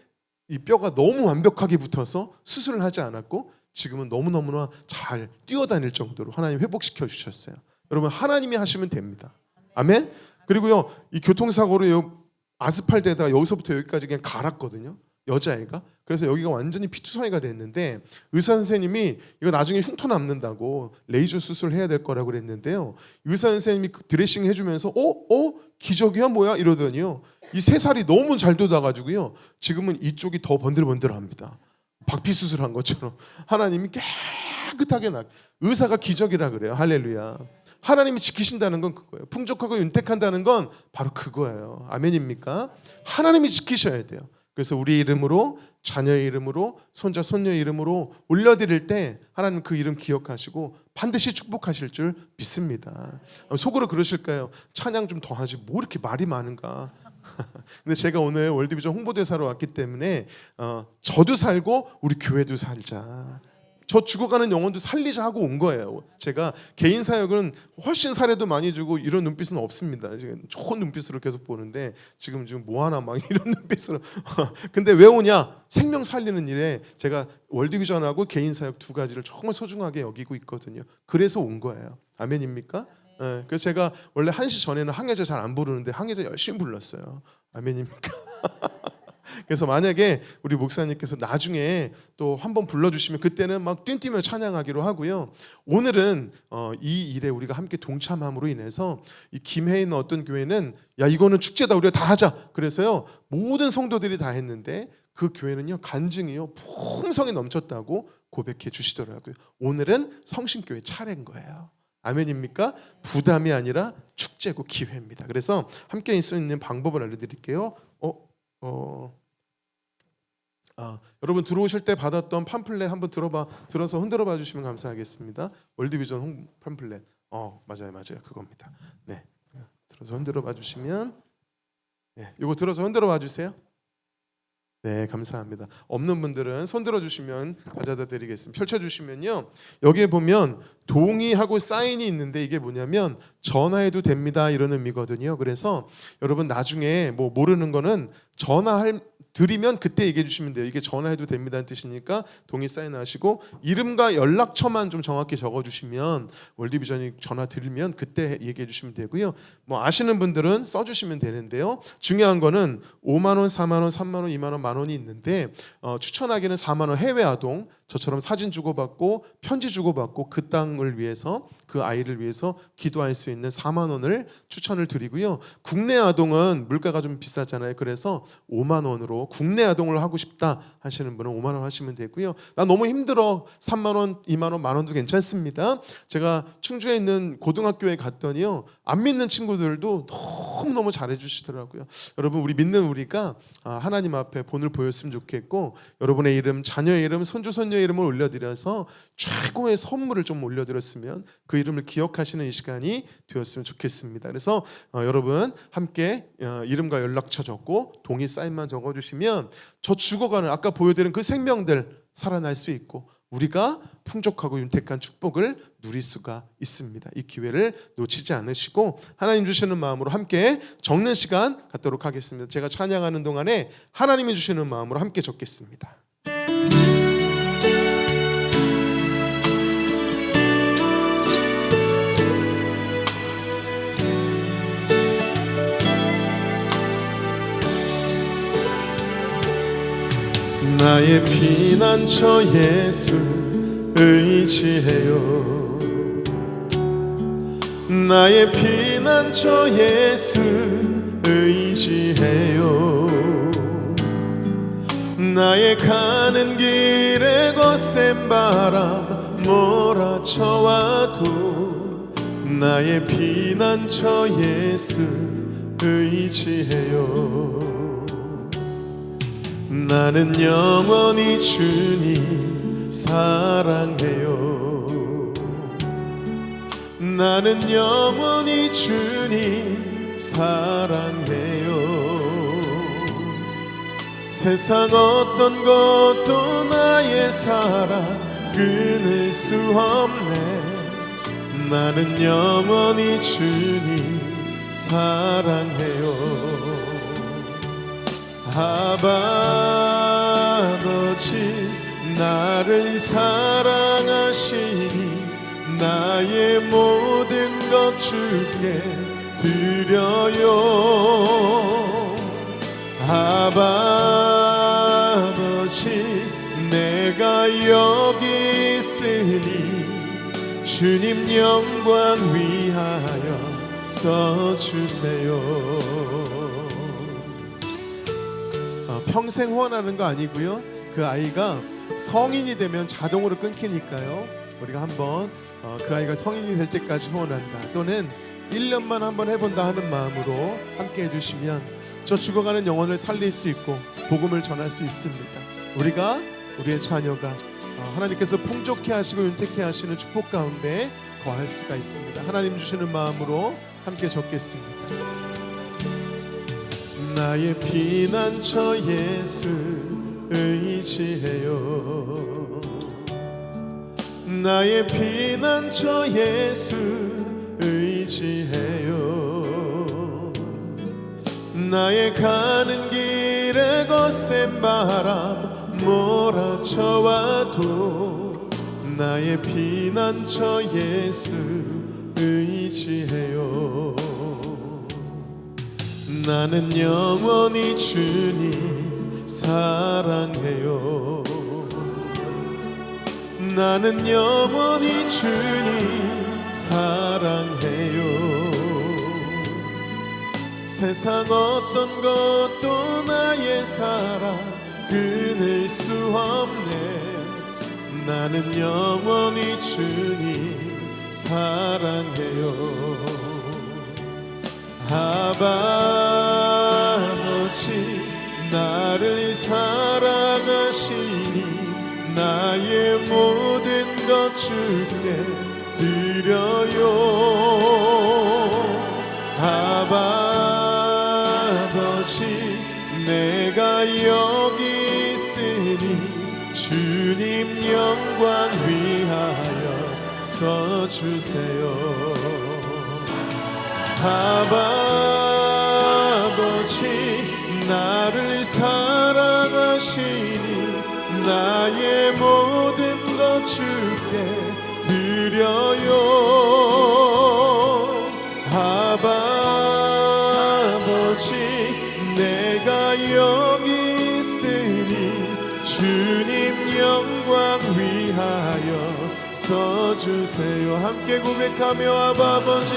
이 뼈가 너무 완벽하게 붙어서 수술을 하지 않았고 지금은 너무너무나 잘 뛰어다닐 정도로 하나님 회복시켜 주셨어요. 여러분 하나님이 하시면 됩니다. 아멘. 그리고요 이 교통사고로 아스팔트에다가 여기서부터 여기까지 그냥 갈았거든요. 여자애가. 그래서 여기가 완전히 피투성이가 됐는데 의사 선생님이 이거 나중에 흉터 남는다고 레이저 수술을 해야 될 거라고 그랬는데요. 의사 선생님이 드레싱 해주면서 기적이야 뭐야 이러더니요. 이 3살이 너무 잘 돋아가지고요. 지금은 이쪽이 더 번들번들합니다. 박피 수술한 것처럼 하나님이 깨끗하게 의사가 기적이라 그래요. 할렐루야. 하나님이 지키신다는 건 그거예요. 풍족하고 윤택한다는 건 바로 그거예요. 아멘입니까? 하나님이 지키셔야 돼요. 그래서 우리 이름으로 자녀의 이름으로 손자 손녀의 이름으로 올려드릴 때 하나님 그 이름 기억하시고 반드시 축복하실 줄 믿습니다. 속으로 그러실까요? 찬양 좀 더 하지 뭐 이렇게 말이 많은가. 근데 제가 오늘 월드비전 홍보대사로 왔기 때문에 저도 살고 우리 교회도 살자. 저 죽어가는 영혼도 살리자 하고 온 거예요. 제가 개인 사역은 훨씬 사례도 많이 주고 이런 눈빛은 없습니다. 지금 좋은 눈빛으로 계속 보는데 지금 뭐 하나 막 이런 눈빛으로. 근데 왜 오냐? 생명 살리는 일에 제가 월드비전하고 개인 사역 2가지를 정말 소중하게 여기고 있거든요. 그래서 온 거예요. 아멘입니까? 네, 그래서 제가 원래 1시 전에는 항해자 잘 안 부르는데 항해자 열심히 불렀어요. 아멘입니까? 그래서 만약에 우리 목사님께서 나중에 또 한번 불러주시면 그때는 막 뛴뛰며 찬양하기로 하고요. 오늘은 이 일에 우리가 함께 동참함으로 인해서 이 김해에 있는 어떤 교회는 야 이거는 축제다 우리가 다 하자. 그래서요 모든 성도들이 다 했는데 그 교회는요 간증이요 풍성이 넘쳤다고 고백해 주시더라고요. 오늘은 성신교회 차례인 거예요. 아멘입니까? 부담이 아니라 축제고 기회입니다. 그래서 함께 있을 수 있는 방법을 알려드릴게요. 여러분 들어오실 때 받았던 팜플렛 한번 들어서 흔들어 봐 주시면 감사하겠습니다. 월드비전 팜플렛. 맞아요 그겁니다. 네, 들어서 흔들어 봐 주시면 이거 들어서 흔들어 봐 주세요. 네, 감사합니다. 없는 분들은 손 들어주시면 가져다 드리겠습니다. 펼쳐주시면요, 여기에 보면 동의하고 사인이 있는데 이게 뭐냐면 전화해도 됩니다 이런 의미거든요. 그래서 여러분 나중에 뭐 모르는 거는 드리면 그때 얘기해 주시면 돼요. 이게 전화해도 됩니다는 뜻이니까 동의 사인하시고 이름과 연락처만 좀 정확히 적어주시면 월드비전이 전화 드리면 그때 얘기해 주시면 되고요. 뭐 아시는 분들은 써주시면 되는데요. 중요한 거는 5만 원, 4만 원, 3만 원, 2만 원, 만 원이 있는데 추천하기는 4만 원 해외 아동 저처럼 사진 주고받고 편지 주고받고 그 땅을 위해서 그 아이를 위해서 기도할 수 있는 4만 원을 추천을 드리고요. 국내 아동은 물가가 좀 비싸잖아요. 그래서 5만 원으로 국내 아동을 하고 싶다 하시는 분은 5만 원 하시면 되고요. 나 너무 힘들어 3만 원, 2만 원, 만 원도 괜찮습니다. 제가 충주에 있는 고등학교에 갔더니요. 안 믿는 친구들도 너무너무 잘해 주시더라고요. 여러분 우리 믿는 우리가 하나님 앞에 본을 보였으면 좋겠고 여러분의 이름, 자녀의 이름, 손주, 손녀의 이름을 올려드려서 최고의 선물을 좀 올려드렸으면 그 이름을 기억하시는 이 시간이 되었으면 좋겠습니다. 그래서 여러분 함께 이름과 연락처 적고 동의 사인만 적어주시면 저 죽어가는 아까 보여드린 그 생명들 살아날 수 있고 우리가 풍족하고 윤택한 축복을 누릴 수가 있습니다. 이 기회를 놓치지 않으시고 하나님 주시는 마음으로 함께 적는 시간 갖도록 하겠습니다. 제가 찬양하는 동안에 하나님이 주시는 마음으로 함께 적겠습니다. 나의 피난처 예수 의지해요. 나의 피난처 예수 의지해요. 나의 가는 길에 거센 바람 몰아쳐와도 나의 피난처 예수 의지해요. 나는 영원히 주님 사랑해요. 나는 영원히 주님 사랑해요. 세상 어떤 것도 나의 사랑 끊을 수 없네. 나는 영원히 주님 사랑해요. 아버지 나를 사랑하시니 나의 모든 것 주께 드려요. 아버지 내가 여기 있으니 주님 영광 위하여 써주세요. 평생 후원하는 거 아니고요. 그 아이가 성인이 되면 자동으로 끊기니까요. 우리가 한번 그 아이가 성인이 될 때까지 후원한다 또는 1년만 한번 해본다 하는 마음으로 함께 해주시면 저 죽어가는 영혼을 살릴 수 있고 복음을 전할 수 있습니다. 우리의 자녀가 하나님께서 풍족해 하시고 윤택해 하시는 축복 가운데 거할 수가 있습니다. 하나님 주시는 마음으로 함께 적겠습니다. 나의 피난처 예수 의지해요. 나의 피난처 예수 의지해요. 나의 가는 길에 거센 바람 몰아쳐와도 나의 피난처 예수 의지해요. 나는 영원히 주님 사랑해요. 나는 영원히 주님 사랑해요. 세상 어떤 것도 나의 사랑 끊을 수 없네. 나는 영원히 주님 사랑해요. 아버지 나를 사랑하시니 나의 모든 것 주께 드려요. 아버지 내가 여기 있으니 주님 영광 위하여 써주세요. 아버지 나를 사랑하시니 나의 모든 것 주께 드려요. 아버지 내가 여기 있으니 주님 영광 위하여 써주세요. 함께 고백하며 아버지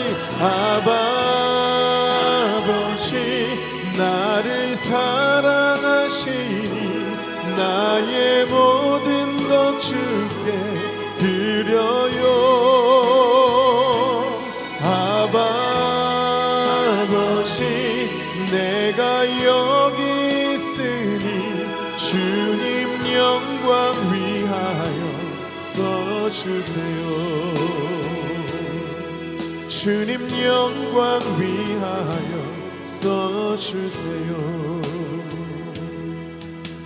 나를 사랑하시니 나의 모든 것 주께 드려요. 아버지 내가 여기 있으니 주님 영광 위하여 써주세요. 주님 영광 위하여 써주세요.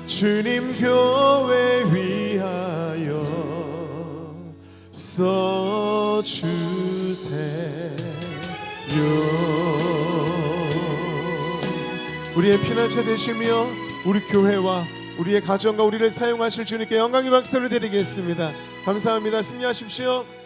주님 교회 위하여 써주세요. 우리의 피난처 되시며 우리 교회와 우리의 가정과 우리를 사용하실 주님께 영광의 박수를 드리겠습니다. 감사합니다. 승리하십시오.